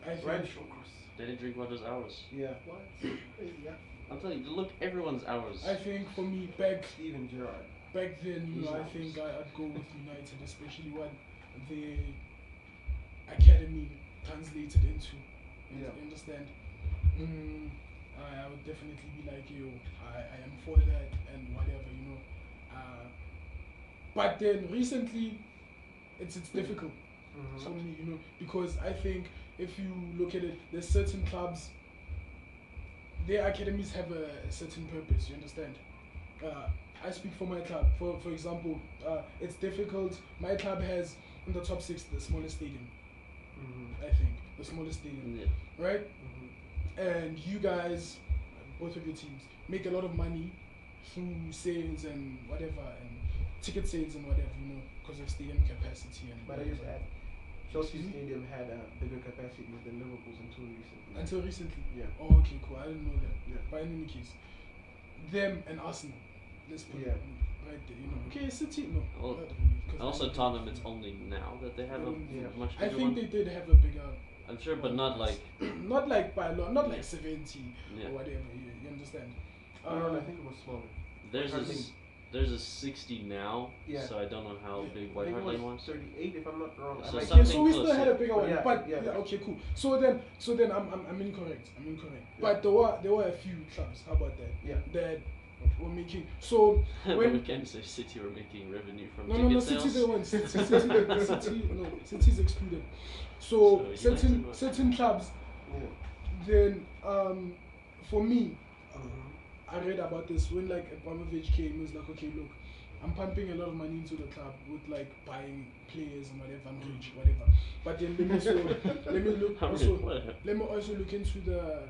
[SPEAKER 1] I think
[SPEAKER 3] Ryan Shawcross.
[SPEAKER 2] Danny drink what is ours.
[SPEAKER 3] Yeah.
[SPEAKER 4] What? Yeah.
[SPEAKER 2] I'm telling you, look, everyone's ours.
[SPEAKER 1] I think for me back
[SPEAKER 3] Steven Gerrard.
[SPEAKER 1] then,
[SPEAKER 3] He's
[SPEAKER 1] I
[SPEAKER 3] ours.
[SPEAKER 1] think I'd go with United, especially what the academy translated into.
[SPEAKER 3] Yeah.
[SPEAKER 1] You understand? I would definitely be like you. I am for that and whatever, but then recently, it's difficult for me, because I think if you look at it, there's certain clubs, their academies have a certain purpose. You understand? I speak for my club. For example, it's difficult. My club has in the top 6 the smallest stadium. I think the smallest stadium,
[SPEAKER 2] Yeah.
[SPEAKER 1] right? And you guys, both of your teams, make a lot of money through sales and whatever, and ticket sales and whatever, because of stadium capacity and
[SPEAKER 3] But I
[SPEAKER 1] whatever.
[SPEAKER 3] just add, Chelsea
[SPEAKER 1] Mhm.
[SPEAKER 3] Stadium had a bigger capacity than Liverpool's until recently.
[SPEAKER 1] Until recently.
[SPEAKER 3] Yeah.
[SPEAKER 1] Oh, okay, cool. I didn't know that.
[SPEAKER 3] Yeah.
[SPEAKER 1] But in any case, them and Arsenal. Let's put
[SPEAKER 3] Yeah.
[SPEAKER 1] it right there. Okay, City. No.
[SPEAKER 2] Well,
[SPEAKER 1] not really, 'cause
[SPEAKER 2] And also
[SPEAKER 1] I don't
[SPEAKER 2] Tottenham,
[SPEAKER 1] think-
[SPEAKER 2] it's only now that they have
[SPEAKER 3] Yeah.
[SPEAKER 2] a much
[SPEAKER 1] I
[SPEAKER 2] bigger
[SPEAKER 1] think
[SPEAKER 2] one.
[SPEAKER 1] they did have a bigger.
[SPEAKER 2] I'm sure, but not like.
[SPEAKER 1] Not like by a lot. Not like 70
[SPEAKER 2] Yeah.
[SPEAKER 1] or whatever. You understand?
[SPEAKER 3] No, I think it was smaller.
[SPEAKER 2] There's
[SPEAKER 3] Hart
[SPEAKER 2] a
[SPEAKER 3] Lane.
[SPEAKER 2] there's a 60 now.
[SPEAKER 3] Yeah.
[SPEAKER 2] So I don't know how
[SPEAKER 1] Yeah.
[SPEAKER 2] big
[SPEAKER 3] I
[SPEAKER 2] White
[SPEAKER 3] think
[SPEAKER 2] Hart
[SPEAKER 3] it
[SPEAKER 2] Lane
[SPEAKER 3] was
[SPEAKER 2] was.
[SPEAKER 3] 38 if I'm not wrong.
[SPEAKER 2] So
[SPEAKER 3] I might-
[SPEAKER 1] Yeah,
[SPEAKER 2] something
[SPEAKER 1] so we still
[SPEAKER 2] close,
[SPEAKER 1] had a
[SPEAKER 2] yeah.
[SPEAKER 1] bigger one,
[SPEAKER 3] Yeah,
[SPEAKER 1] but
[SPEAKER 3] yeah.
[SPEAKER 1] okay, cool. So then I'm incorrect. But there were a few clubs. How about that?
[SPEAKER 3] Yeah.
[SPEAKER 1] That were making. So
[SPEAKER 2] But
[SPEAKER 1] when
[SPEAKER 2] we can't say City were making revenue from
[SPEAKER 1] no,
[SPEAKER 2] ticket
[SPEAKER 1] City
[SPEAKER 2] sales.
[SPEAKER 1] they won. City's excluded. So
[SPEAKER 2] So United won.
[SPEAKER 1] certain clubs.
[SPEAKER 3] Yeah.
[SPEAKER 1] Then for me,
[SPEAKER 3] Mhm.
[SPEAKER 1] I read about this when like Abramovich came. He was like, okay, look, I'm pumping a lot of money into the club with like buying players and whatever. I'm rich, whatever. But then let me look
[SPEAKER 2] I'm
[SPEAKER 1] also.
[SPEAKER 2] really- whatever.
[SPEAKER 1] Let me also look into the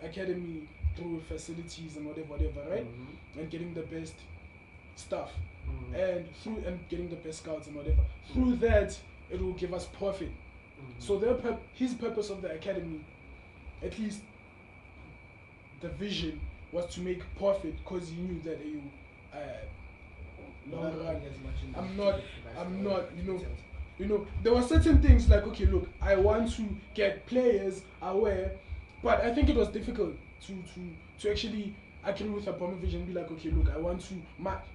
[SPEAKER 1] academy through facilities and whatever, right?
[SPEAKER 3] Mhm.
[SPEAKER 1] And getting the best stuff,
[SPEAKER 3] Mhm.
[SPEAKER 1] and getting the best scouts and whatever. Through that, it will give us profit.
[SPEAKER 3] Mhm.
[SPEAKER 1] So his purpose of the academy, at least the vision, was to make profit because he knew that long
[SPEAKER 4] Not
[SPEAKER 1] run.
[SPEAKER 4] earning as much in
[SPEAKER 1] I'm
[SPEAKER 4] the
[SPEAKER 1] not-
[SPEAKER 4] ticket price
[SPEAKER 1] I'm
[SPEAKER 4] or
[SPEAKER 1] not,
[SPEAKER 4] details.
[SPEAKER 1] There were certain things like, okay, look, I want to get players aware, but I think it was difficult to actually agree with Abramovich and be like, okay, look, I want to,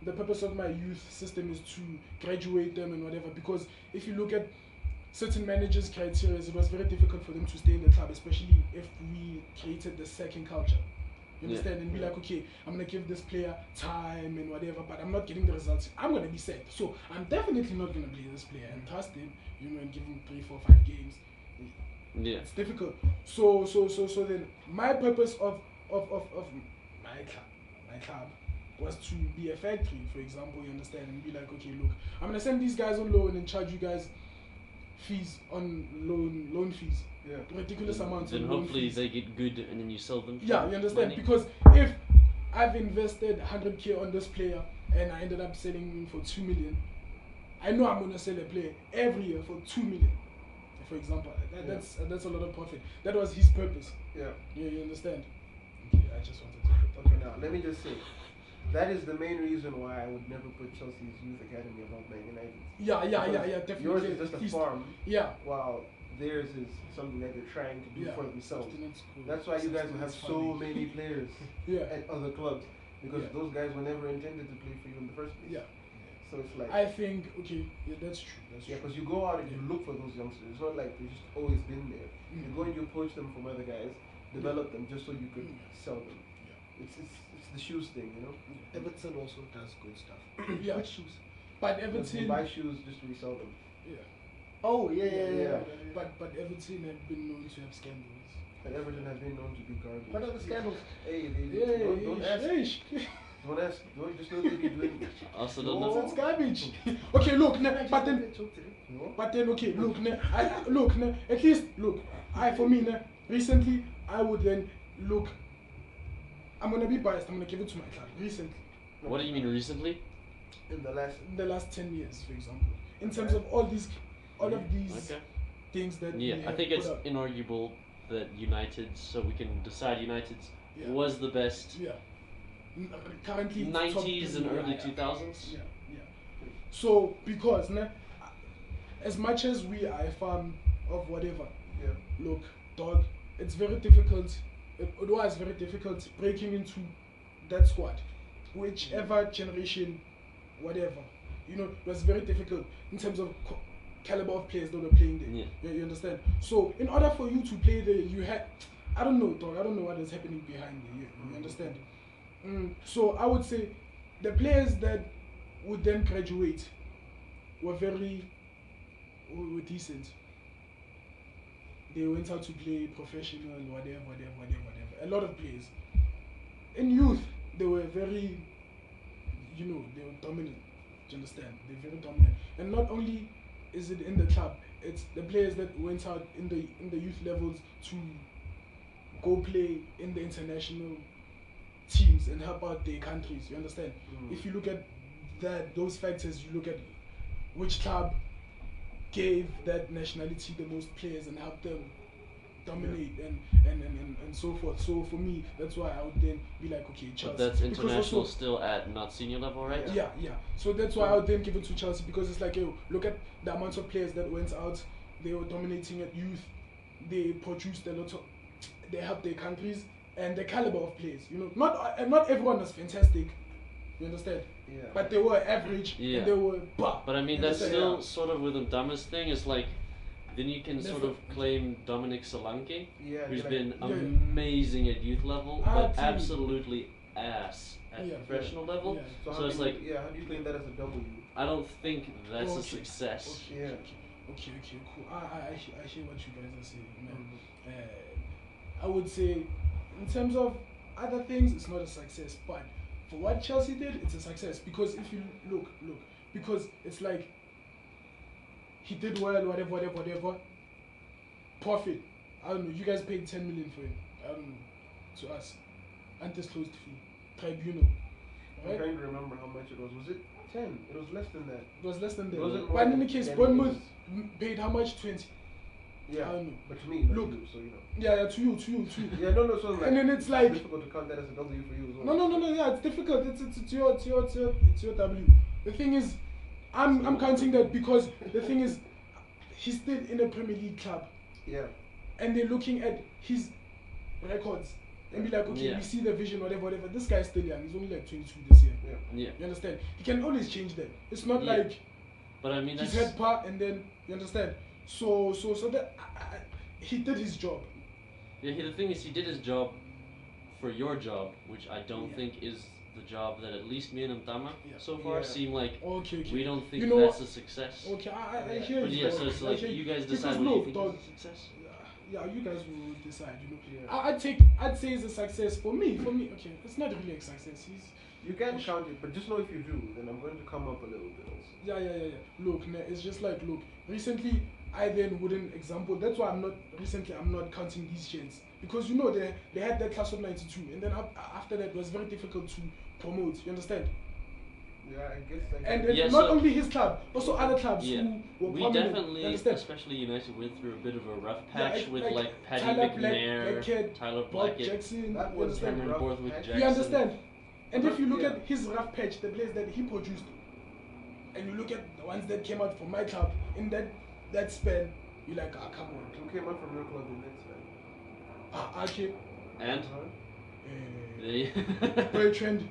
[SPEAKER 1] the purpose of my youth system is to graduate them and whatever, because if you look at certain managers' criteria, it was very difficult for them to stay in the club, especially if we created the second culture. You
[SPEAKER 2] Yeah.
[SPEAKER 1] understand? And be like, okay, I'm gonna give this player time and whatever, but I'm not getting the results. I'm gonna be sad. So I'm definitely not gonna play this player and trust him, and give him 3, 4, 5 games.
[SPEAKER 2] Yeah.
[SPEAKER 1] It's difficult. So then my purpose of my club was to be a factory, for example, you understand, and be like, okay, look, I'm gonna send these guys on loan and charge you guys fees on loan fees.
[SPEAKER 3] Yeah.
[SPEAKER 1] Ridiculous amounts
[SPEAKER 2] Then
[SPEAKER 1] of loan
[SPEAKER 2] hopefully
[SPEAKER 1] fees.
[SPEAKER 2] they get good and then you sell them. for
[SPEAKER 1] Yeah, you understand?
[SPEAKER 2] money.
[SPEAKER 1] Because if I've invested 100k on this player and I ended up selling him for 2 million, I know I'm gonna sell a player every year for 2 million. For example, that's a lot of profit. That was his purpose.
[SPEAKER 3] Yeah.
[SPEAKER 1] Yeah, you understand? Okay, I just wanted to put
[SPEAKER 3] Okay, now let me just say, that is the main reason why I would never put Chelsea's youth academy above Man United.
[SPEAKER 1] Yeah, definitely.
[SPEAKER 3] Yours is just
[SPEAKER 1] At
[SPEAKER 3] a
[SPEAKER 1] least-
[SPEAKER 3] farm,
[SPEAKER 1] Yeah.
[SPEAKER 3] while theirs is something that they're trying to do
[SPEAKER 1] Yeah.
[SPEAKER 3] for themselves.
[SPEAKER 1] Sustenance cool.
[SPEAKER 3] That's why you guys will have
[SPEAKER 1] Sustenance
[SPEAKER 3] so
[SPEAKER 1] funding.
[SPEAKER 3] many players
[SPEAKER 1] Yeah.
[SPEAKER 3] at other clubs. because
[SPEAKER 1] Yeah.
[SPEAKER 3] those guys were never intended to play for you in the first place.
[SPEAKER 1] Yeah.
[SPEAKER 3] So it's like
[SPEAKER 1] I think okay, yeah, that's true. That's
[SPEAKER 3] yeah,
[SPEAKER 1] true.
[SPEAKER 3] because you go out and you look for those youngsters. It's not like they've just always been there. You go and you poach them from other guys, develop them just so you could sell them. It's the shoes thing, you know.
[SPEAKER 4] Everton also does good stuff.
[SPEAKER 1] Yeah.
[SPEAKER 4] Which shoes?
[SPEAKER 1] But
[SPEAKER 3] They
[SPEAKER 1] Everton,
[SPEAKER 3] buy shoes just to resell them.
[SPEAKER 1] yeah.
[SPEAKER 4] Oh yeah.
[SPEAKER 1] But Everton have been known to have scandals.
[SPEAKER 3] And Everton has been known to be garbage.
[SPEAKER 4] What are the scandals?
[SPEAKER 3] Hey, they
[SPEAKER 1] Yeah,
[SPEAKER 3] don't ask. Don't ask. Don't just know they be doing.
[SPEAKER 2] Also don't
[SPEAKER 1] No,
[SPEAKER 2] know.
[SPEAKER 1] it's garbage. Okay, look, but then,
[SPEAKER 3] You know?
[SPEAKER 1] okay, look, at least, look, for me, recently, I would then look, I'm gonna be biased, I'm gonna give it to my club, recently,
[SPEAKER 2] What do you mean recently?
[SPEAKER 3] In
[SPEAKER 1] the last 10 years, for example, in terms of all of these
[SPEAKER 2] Okay.
[SPEAKER 1] things that
[SPEAKER 2] Yeah,
[SPEAKER 1] we
[SPEAKER 2] I
[SPEAKER 1] have
[SPEAKER 2] think
[SPEAKER 1] put
[SPEAKER 2] it's
[SPEAKER 1] up.
[SPEAKER 2] inarguable that United, so we can decide United's
[SPEAKER 1] Yeah.
[SPEAKER 2] was the best
[SPEAKER 1] Yeah. Currently, it's
[SPEAKER 2] 90s
[SPEAKER 1] top
[SPEAKER 2] and
[SPEAKER 1] three,
[SPEAKER 2] early
[SPEAKER 1] yeah.
[SPEAKER 2] 2000s.
[SPEAKER 1] Yeah. So, because, as much as we are a fan of whatever,
[SPEAKER 3] Yeah.
[SPEAKER 1] look, dog, it's very difficult. It was very difficult breaking into that squad, whichever generation, whatever. You know, it was very difficult in terms of caliber of players that were playing there.
[SPEAKER 2] Yeah.
[SPEAKER 1] You understand? So, in order for you to play there, you had, I don't know, dog. I don't know what is happening behind there. You understand? So, I would say the players that would then graduate were were decent. They went out to play professional, whatever. A lot of players. In youth, they were very, they were dominant. Do you understand? They're very dominant. And not only is it in the club, it's the players that went out in the youth levels to go play in the international teams and help out their countries. You understand? If you look at those factors, you look at which club gave that nationality the most players and helped them dominate and so forth. So for me, that's why I would then be like, okay, Chelsea.
[SPEAKER 2] But that's
[SPEAKER 1] Because
[SPEAKER 2] international
[SPEAKER 1] also-
[SPEAKER 2] still at not senior level, right?
[SPEAKER 1] Yeah. So that's why I would then give it to Chelsea, because it's like, look at the amount of players that went out. They were dominating at youth. They produced a lot of. They helped their countries and the caliber of players. Not everyone was fantastic. You understand?
[SPEAKER 3] Yeah.
[SPEAKER 1] But they were average.
[SPEAKER 2] Yeah.
[SPEAKER 1] And they were.
[SPEAKER 2] But I mean,
[SPEAKER 1] You
[SPEAKER 2] that's
[SPEAKER 1] understand?
[SPEAKER 2] still sort of with the dumbest thing. Is like, then you can sort of
[SPEAKER 1] Definitely.
[SPEAKER 2] claim Dominic Solanke,
[SPEAKER 3] Yeah.
[SPEAKER 2] who's
[SPEAKER 3] like-
[SPEAKER 2] been
[SPEAKER 1] Yeah.
[SPEAKER 2] amazing at youth level,
[SPEAKER 1] Ah,
[SPEAKER 2] but
[SPEAKER 1] too.
[SPEAKER 2] absolutely ass at
[SPEAKER 1] Yeah.
[SPEAKER 2] professional level.
[SPEAKER 1] Yeah.
[SPEAKER 3] So,
[SPEAKER 2] So
[SPEAKER 3] how
[SPEAKER 2] it's
[SPEAKER 3] do you,
[SPEAKER 2] like-
[SPEAKER 3] how do you claim that as a W?
[SPEAKER 2] I don't think that's a
[SPEAKER 1] Okay.
[SPEAKER 2] success.
[SPEAKER 3] Yeah.
[SPEAKER 1] Okay, cool. I hear what you guys are saying. I would say, in terms of other things, it's not a success. But for what Chelsea did, it's a success. Because if you look, because it's like he did well, whatever. Profit. I don't know. You guys paid 10 million for him. I don't know. To us, undisclosed fee, tribunal.
[SPEAKER 3] I'm
[SPEAKER 1] Right?
[SPEAKER 3] trying to remember how much it was. Was it 10? It was less than that.
[SPEAKER 1] It was less than that.
[SPEAKER 3] Was it more
[SPEAKER 1] But in
[SPEAKER 3] than
[SPEAKER 1] any case,
[SPEAKER 3] 10
[SPEAKER 1] Bournemouth
[SPEAKER 3] million?
[SPEAKER 1] paid how much? 20.
[SPEAKER 3] Yeah.
[SPEAKER 1] I don't know.
[SPEAKER 3] But to me, not
[SPEAKER 1] Look.
[SPEAKER 3] to you, so you know.
[SPEAKER 1] Yeah, to you.
[SPEAKER 3] Yeah, no, so like,
[SPEAKER 1] And then it's like-
[SPEAKER 3] difficult to count that as a W for you as well.
[SPEAKER 1] No. Yeah, it's difficult. It's your W. The thing is, I'm counting that because the thing is, he's still in a Premier League club,
[SPEAKER 3] Yeah.
[SPEAKER 1] and they're looking at his records and be like, okay,
[SPEAKER 2] Yeah.
[SPEAKER 1] we see the vision, whatever. This guy's still young. He's only like 22 this year.
[SPEAKER 3] Yeah.
[SPEAKER 2] Yeah,
[SPEAKER 1] You understand? He can always change that. It's not
[SPEAKER 2] Yeah.
[SPEAKER 1] like
[SPEAKER 2] but I mean
[SPEAKER 1] he's
[SPEAKER 2] that's
[SPEAKER 1] had par and then you understand. So that he did his job.
[SPEAKER 2] the thing is he did his job for your job, which I don't
[SPEAKER 1] Yeah.
[SPEAKER 2] think is the job that at least me and Mtama
[SPEAKER 1] Yeah.
[SPEAKER 2] so far
[SPEAKER 3] Yeah.
[SPEAKER 2] seem like
[SPEAKER 1] Okay.
[SPEAKER 2] we don't think
[SPEAKER 1] You know
[SPEAKER 2] that's
[SPEAKER 1] what?
[SPEAKER 2] a success.
[SPEAKER 1] Okay, I
[SPEAKER 3] Yeah.
[SPEAKER 1] hear
[SPEAKER 2] But
[SPEAKER 1] you.
[SPEAKER 2] yeah,
[SPEAKER 1] dog.
[SPEAKER 2] so it's
[SPEAKER 1] I
[SPEAKER 2] like
[SPEAKER 1] hear
[SPEAKER 2] you guys
[SPEAKER 1] Because
[SPEAKER 2] decide what
[SPEAKER 1] look,
[SPEAKER 2] you think
[SPEAKER 1] dog,
[SPEAKER 2] is a success.
[SPEAKER 1] Yeah, you guys will decide.
[SPEAKER 3] Yeah.
[SPEAKER 1] I'd say it's a success for me. Okay, it's not really a success.
[SPEAKER 3] You can count it, but just know if you do, then I'm going to come up a little bit also.
[SPEAKER 1] Yeah. Look, it's just like recently I then wouldn't example. That's why I'm not counting these chants, because they had that class of '92, and then after that it was very difficult to promote. You understand?
[SPEAKER 3] Yeah, I guess.
[SPEAKER 1] And
[SPEAKER 2] Yeah,
[SPEAKER 1] not
[SPEAKER 2] so-
[SPEAKER 1] only his club, also other clubs
[SPEAKER 2] Yeah.
[SPEAKER 1] who were
[SPEAKER 2] We
[SPEAKER 1] prominent.
[SPEAKER 2] definitely,
[SPEAKER 1] You understand?
[SPEAKER 2] especially United, went through a bit of a rough
[SPEAKER 1] Yeah,
[SPEAKER 2] patch with like Paddy
[SPEAKER 1] Tyler
[SPEAKER 2] McNair,
[SPEAKER 1] Blackhead,
[SPEAKER 2] Tyler
[SPEAKER 1] Bob
[SPEAKER 2] Blackett,
[SPEAKER 1] Jackson.
[SPEAKER 3] That
[SPEAKER 1] You
[SPEAKER 3] was
[SPEAKER 1] understand?
[SPEAKER 2] Cameron
[SPEAKER 3] rough
[SPEAKER 2] Borthwick
[SPEAKER 3] patch.
[SPEAKER 2] Jackson.
[SPEAKER 1] You understand? And if you look
[SPEAKER 3] Yeah.
[SPEAKER 1] at his rough patch, the players that he produced, and you look at the ones that came out from my club in that span, you're like, come on.
[SPEAKER 3] Who came out from your club in next man?
[SPEAKER 1] Archie,
[SPEAKER 2] And
[SPEAKER 3] Huh?
[SPEAKER 2] they
[SPEAKER 1] Bertrand,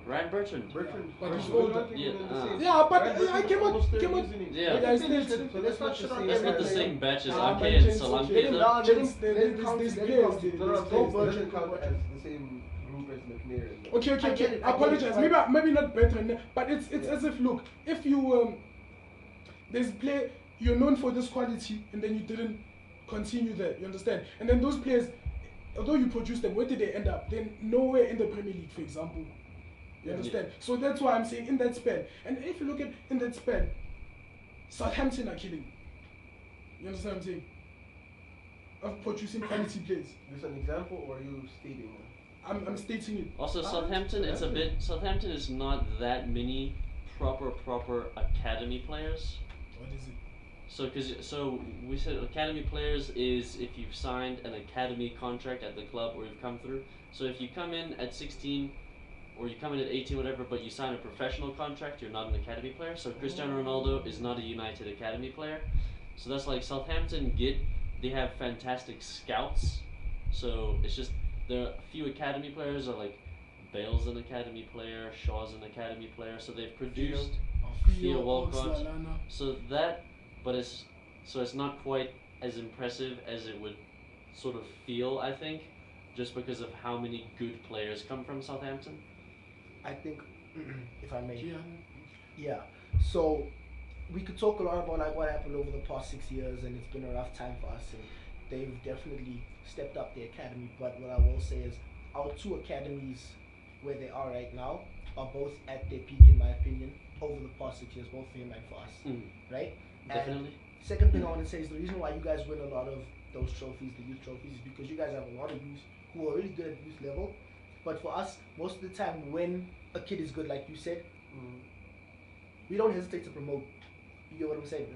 [SPEAKER 2] Ryan Bertrand.
[SPEAKER 1] But he's
[SPEAKER 3] We're
[SPEAKER 1] older.
[SPEAKER 3] not thinking in the same-
[SPEAKER 1] Yeah, but
[SPEAKER 3] Ryan
[SPEAKER 1] I came
[SPEAKER 3] almost
[SPEAKER 1] on.
[SPEAKER 3] 30,
[SPEAKER 1] Came on.
[SPEAKER 3] isn't he?
[SPEAKER 2] Yeah.
[SPEAKER 1] Guys,
[SPEAKER 3] So
[SPEAKER 1] let's
[SPEAKER 3] not shit on
[SPEAKER 2] That's
[SPEAKER 3] every
[SPEAKER 2] not the
[SPEAKER 3] player.
[SPEAKER 2] same batch as
[SPEAKER 1] Ah,
[SPEAKER 2] Ake
[SPEAKER 1] man,
[SPEAKER 2] and
[SPEAKER 1] James,
[SPEAKER 2] Solanke
[SPEAKER 1] okay.
[SPEAKER 2] though.
[SPEAKER 3] No,
[SPEAKER 1] James,
[SPEAKER 3] let him count.
[SPEAKER 1] these
[SPEAKER 3] Let him
[SPEAKER 1] players,
[SPEAKER 3] count.
[SPEAKER 1] these
[SPEAKER 3] No, no,
[SPEAKER 1] players.
[SPEAKER 3] doesn't count as the same group as McNair.
[SPEAKER 1] Okay,
[SPEAKER 3] I get
[SPEAKER 1] okay.
[SPEAKER 3] it, I get
[SPEAKER 1] Apologize.
[SPEAKER 3] it,
[SPEAKER 1] Maybe not better, but it's
[SPEAKER 3] Yeah.
[SPEAKER 1] as if, look, if you there's play you're known for this quality and then you didn't continue that, you understand? And then those players, although you produce them, where did they end up? They're nowhere in the Premier League, for example. You understand? So that's why I'm saying in that span. And if you look at in that span, Southampton are killing. You understand what I'm saying? Of producing quality players.
[SPEAKER 3] Is this an example or are you stating?
[SPEAKER 1] I'm stating it.
[SPEAKER 2] Also,
[SPEAKER 3] Ah,
[SPEAKER 2] Southampton, it's a bit. Southampton is not that many proper academy players.
[SPEAKER 1] What is it?
[SPEAKER 2] So we said academy players is if you've signed an academy contract at the club or you've come through. So if you come in at 16 or you come in at 18, whatever, but you sign a professional contract, you're not an academy player. So Cristiano Ronaldo is not a United academy player. So that's like Southampton they have fantastic scouts. So it's just there are a few academy players are like Bale's an academy player, Shaw's an academy player. So they've produced Theo Walcott.
[SPEAKER 1] Lallana.
[SPEAKER 2] So that, but it's not quite as impressive as it would sort of feel, I think, just because of how many good players come from Southampton.
[SPEAKER 4] I think, if I may.
[SPEAKER 1] Yeah.
[SPEAKER 4] Yeah. So we could talk a lot about like what happened over the past 6 years, and it's been a rough time for us, and they've definitely stepped up the academy. But what I will say is, our two academies, where they are right now, are both at their peak, in my opinion, over the past 6 years, both for him and for us, right?
[SPEAKER 2] Definitely.
[SPEAKER 4] And second thing I want to say is the reason why you guys win a lot of those trophies, the youth trophies, is because you guys have a lot of youth who are really good at youth level. But for us, most of the time, when a kid is good, like you said, we don't hesitate to promote. You get what I'm saying?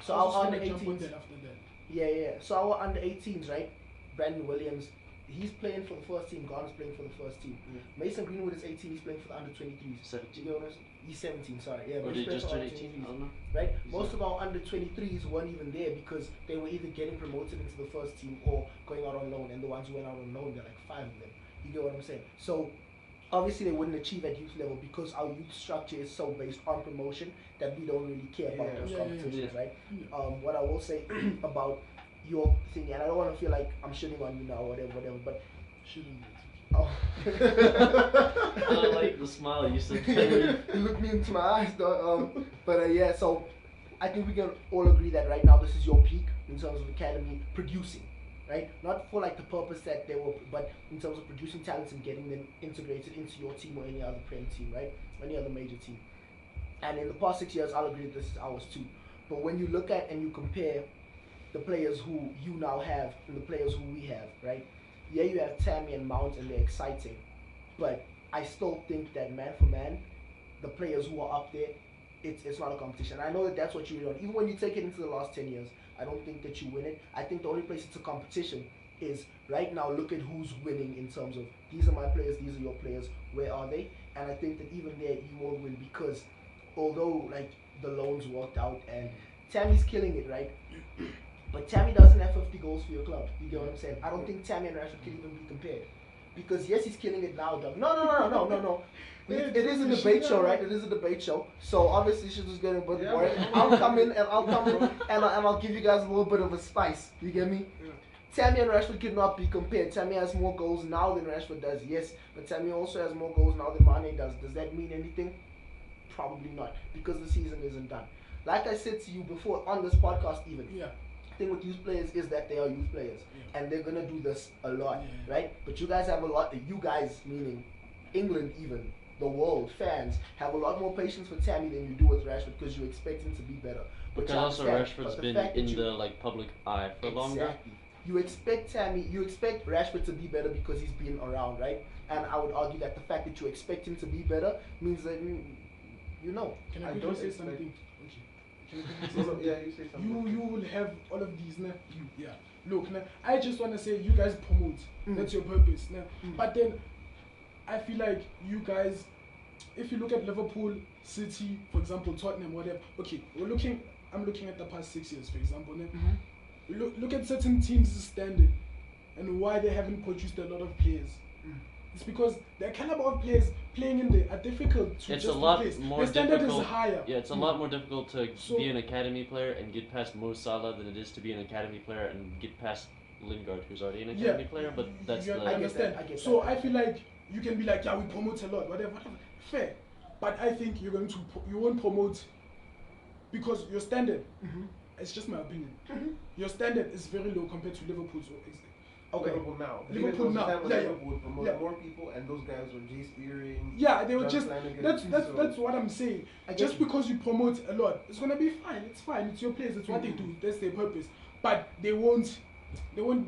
[SPEAKER 4] So
[SPEAKER 1] I was
[SPEAKER 4] our
[SPEAKER 1] just
[SPEAKER 4] under
[SPEAKER 1] gonna jump on
[SPEAKER 4] 18s,
[SPEAKER 1] that after that.
[SPEAKER 4] yeah. So our under 18s, right? Brandon Williams, he's playing for the first team. Garner's playing for the first team. Mason Greenwood is 18. He's playing for the under 23s. Do
[SPEAKER 2] 17.
[SPEAKER 4] you get what I'm saying? He's 17. Sorry, yeah.
[SPEAKER 2] Or
[SPEAKER 4] but
[SPEAKER 2] did
[SPEAKER 4] he's
[SPEAKER 2] he
[SPEAKER 4] playing
[SPEAKER 2] just
[SPEAKER 4] for
[SPEAKER 2] turn
[SPEAKER 4] under
[SPEAKER 2] 18?
[SPEAKER 4] 23s.
[SPEAKER 2] I don't know.
[SPEAKER 4] Right? Most of our under 23s weren't even there because they were either getting promoted into the first team or going out on loan. And the ones who went out on loan, there are like 5 of them. You get what I'm saying? So obviously they wouldn't achieve at youth level because our youth structure is so based on promotion that we don't really care about those competitions, right? What I will say about your thing, and I don't want to feel like I'm shitting on you now or whatever, but
[SPEAKER 1] Shouldn't be.
[SPEAKER 4] oh.
[SPEAKER 2] I like the smile you said.
[SPEAKER 4] You looked me into my eyes, though. But yeah, so I think we can all agree that right now this is your peak in terms of academy producing, right? Not for like the purpose that they were, but in terms of producing talents and getting them integrated into your team or any other Prem team, right? Any other major team. And in the past 6 years, I'll agree that this is ours too. But when you look at and you compare the players who you now have and the players who we have, right? Yeah, you have Tammy and Mount and they're exciting, but I still think that man for man, the players who are up there, it's not a competition. I know that that's what you really want. Even when you take it into the last 10 years, I don't think that you win it. I think the only place it's a competition is right now. Look at who's winning in terms of these are my players, these are your players, where are they? And I think that even there you won't win because although like the loans worked out and Tammy's killing it, right? But Tammy doesn't have 50 goals for your club. You get what I'm saying? I don't think Tammy and Rashford can even be compared. Because yes, he's killing it now, Doug. No. It is a debate show, right? It is a debate show. So obviously she's just getting a bit boring. I'll come in and I'll give you guys a little bit of a spice. You get me?
[SPEAKER 1] Yeah.
[SPEAKER 4] Tammy and Rashford cannot be compared. Tammy has more goals now than Rashford does, yes. But Tammy also has more goals now than Mane does. Does that mean anything? Probably not. Because the season isn't done. Like I said to you before on this podcast even.
[SPEAKER 1] Yeah.
[SPEAKER 4] Thing with youth players is that they are youth players and they're gonna do this a lot,
[SPEAKER 1] Yeah.
[SPEAKER 4] right? But you guys have a lot. You guys, meaning England, even the world, fans have a lot more patience for Tammy than you do with Rashford because you expect him to be better. Which
[SPEAKER 2] Because
[SPEAKER 4] I
[SPEAKER 2] also
[SPEAKER 4] understand.
[SPEAKER 2] Rashford's
[SPEAKER 4] But the
[SPEAKER 2] been
[SPEAKER 4] fact that
[SPEAKER 2] in
[SPEAKER 4] you-
[SPEAKER 2] the like public eye for longer.
[SPEAKER 4] Exactly. You expect Rashford to be better because he's been around, right? And I would argue that the fact that you expect him to be better means that you know.
[SPEAKER 1] Can I
[SPEAKER 3] I
[SPEAKER 1] quickly
[SPEAKER 3] don't
[SPEAKER 1] say
[SPEAKER 3] expect-
[SPEAKER 1] something? Okay. Can I quickly say something?
[SPEAKER 3] Yeah, you say something.
[SPEAKER 1] You will have all of these now. Yeah. Look, now I just wanna say you guys promote. That's your purpose now. But then I feel like you guys, if you look at Liverpool, City, for example, Tottenham, whatever. Okay, I'm looking at the past 6 years, for example. Now. Look at certain teams' standard and why they haven't produced a lot of players. It's because the caliber of players playing in there are difficult to
[SPEAKER 2] It's
[SPEAKER 1] just
[SPEAKER 2] a lot
[SPEAKER 1] replace.
[SPEAKER 2] more
[SPEAKER 1] The standard
[SPEAKER 2] difficult.
[SPEAKER 1] is higher.
[SPEAKER 2] Yeah, it's a lot more difficult to
[SPEAKER 1] So-
[SPEAKER 2] be an academy player and get past Mo Salah than it is to be an academy player and get past Lingard, who's already an academy player. But that's
[SPEAKER 1] you
[SPEAKER 2] the.
[SPEAKER 1] understand.
[SPEAKER 4] I get
[SPEAKER 1] So
[SPEAKER 4] that.
[SPEAKER 1] I feel like you can be like, yeah, we promote a lot, whatever. Fair, but I think you won't promote because your standard. It's just my opinion. Your standard is very low compared to Liverpool's.
[SPEAKER 3] Okay. Liverpool now.
[SPEAKER 1] Liverpool now. Yeah, yeah.
[SPEAKER 3] Liverpool would promote
[SPEAKER 1] Yeah.
[SPEAKER 3] more people, and those guys were Jay Spearing.
[SPEAKER 1] Yeah, they were
[SPEAKER 3] John
[SPEAKER 1] just.
[SPEAKER 3] Flanagan,
[SPEAKER 1] That's what I'm saying.
[SPEAKER 4] I get
[SPEAKER 1] Just
[SPEAKER 4] you.
[SPEAKER 1] because you promote a lot, it's gonna be fine. It's fine. It's your place. It's what they do. That's their purpose. But they won't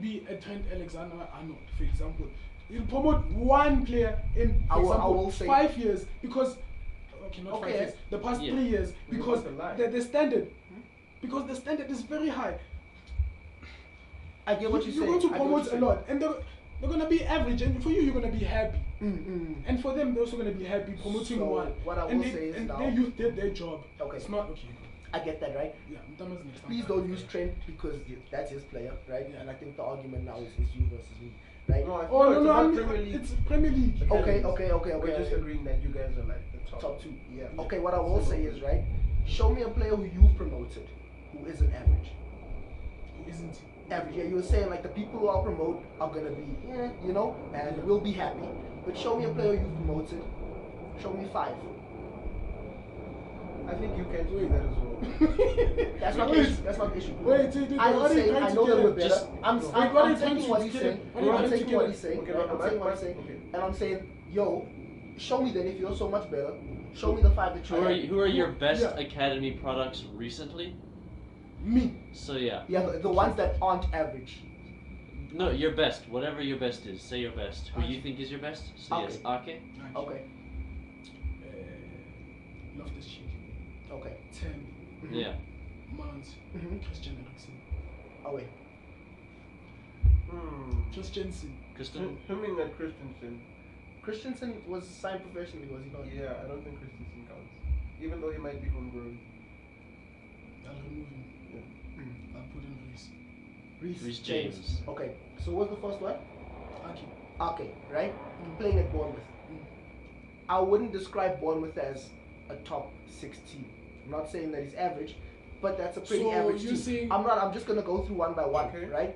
[SPEAKER 1] be a Trent Alexander-Arnold, for example. You promote one player in, for
[SPEAKER 4] I
[SPEAKER 1] example,
[SPEAKER 4] will say-
[SPEAKER 1] 5 years because. Okay, not 5
[SPEAKER 4] Okay.
[SPEAKER 1] years. The past
[SPEAKER 2] Yeah.
[SPEAKER 1] 3 years because
[SPEAKER 3] Because the lie.
[SPEAKER 1] the standard. Because the standard is very high.
[SPEAKER 4] I get what you're
[SPEAKER 1] You're
[SPEAKER 4] saying.
[SPEAKER 1] going to
[SPEAKER 4] I get what
[SPEAKER 1] promote a
[SPEAKER 4] you're
[SPEAKER 1] lot, and they're going to be average, and for you're going to be happy,
[SPEAKER 4] saying.
[SPEAKER 1] and for them, they're also going to be happy promoting
[SPEAKER 4] So,
[SPEAKER 1] one.
[SPEAKER 4] what I
[SPEAKER 1] and
[SPEAKER 4] will
[SPEAKER 1] they,
[SPEAKER 4] say is
[SPEAKER 1] and
[SPEAKER 4] now-
[SPEAKER 1] their youth did their job.
[SPEAKER 4] Okay.
[SPEAKER 1] It's not okay.
[SPEAKER 4] I get that, right?
[SPEAKER 1] Yeah, Mtama's next.
[SPEAKER 4] Please don't use Trent because that's his player, right?
[SPEAKER 1] Yeah.
[SPEAKER 4] And I think the argument now is you versus me, right?
[SPEAKER 3] No, I
[SPEAKER 1] Oh
[SPEAKER 3] feel
[SPEAKER 1] no,
[SPEAKER 3] it's
[SPEAKER 1] no,
[SPEAKER 3] about
[SPEAKER 1] I mean,
[SPEAKER 3] Premier League.
[SPEAKER 1] it's Premier League.
[SPEAKER 3] Okay. We're just
[SPEAKER 4] okay.
[SPEAKER 3] agreeing that you guys are like the
[SPEAKER 4] Top two.
[SPEAKER 3] Yeah.
[SPEAKER 4] Okay, what I will say is, right? Show me a player who you've promoted who isn't average.
[SPEAKER 1] Who isn't?
[SPEAKER 4] Average. Yeah, you were saying like the people who I'll promote are gonna be, you know, and we'll be happy. But show me a player you've promoted. Show me 5.
[SPEAKER 3] I think you can do that as well.
[SPEAKER 4] That's not
[SPEAKER 1] Wait.
[SPEAKER 4] the issue. That's not the issue.
[SPEAKER 1] Wait,
[SPEAKER 4] I'm not saying I know that we're better.
[SPEAKER 2] Just-
[SPEAKER 4] I'm
[SPEAKER 1] what are
[SPEAKER 4] I'm
[SPEAKER 1] you trying
[SPEAKER 4] taking
[SPEAKER 1] to
[SPEAKER 4] what he's
[SPEAKER 1] get
[SPEAKER 4] saying.
[SPEAKER 1] at? What are you
[SPEAKER 4] I'm
[SPEAKER 1] trying to
[SPEAKER 4] taking
[SPEAKER 1] get
[SPEAKER 4] what
[SPEAKER 1] at?
[SPEAKER 4] he's saying.
[SPEAKER 3] Okay,
[SPEAKER 4] right?
[SPEAKER 3] no,
[SPEAKER 4] I'm saying what he's
[SPEAKER 3] okay.
[SPEAKER 4] saying. And I'm saying, yo, show me then if you're so much better. Show me the 5 that you
[SPEAKER 2] Who are your best
[SPEAKER 1] Yeah.
[SPEAKER 2] academy products recently?
[SPEAKER 1] Me.
[SPEAKER 2] So yeah.
[SPEAKER 4] Yeah, the ones that aren't average.
[SPEAKER 2] No, your best. Whatever your best is. Say your best. Who you think is your best? So yes, Ake.
[SPEAKER 4] Okay.
[SPEAKER 1] Loftus Cheek.
[SPEAKER 4] Okay.
[SPEAKER 1] 10.
[SPEAKER 2] Yeah.
[SPEAKER 1] Mount.
[SPEAKER 4] Mhm.
[SPEAKER 1] Christian Eriksen.
[SPEAKER 4] Oh wait.
[SPEAKER 1] Christensen.
[SPEAKER 2] Kristen.
[SPEAKER 3] Hemming and Christensen.
[SPEAKER 4] Christensen was signed professionally, was he not?
[SPEAKER 3] Yeah, I don't think Christensen counts. Even though he might be homegrown.
[SPEAKER 1] I'll remove him. I'll put in Reese.
[SPEAKER 2] Reece James.
[SPEAKER 4] Okay. So what's the first one?
[SPEAKER 1] Aki.
[SPEAKER 4] Okay, right? Playing at Bournemouth. I wouldn't describe Bournemouth as a top 6 team. I'm not saying that he's average, but that's a pretty
[SPEAKER 1] So
[SPEAKER 4] average
[SPEAKER 1] you're
[SPEAKER 4] team.
[SPEAKER 1] saying-
[SPEAKER 4] I'm just gonna go through one by one,
[SPEAKER 3] Okay.
[SPEAKER 4] right?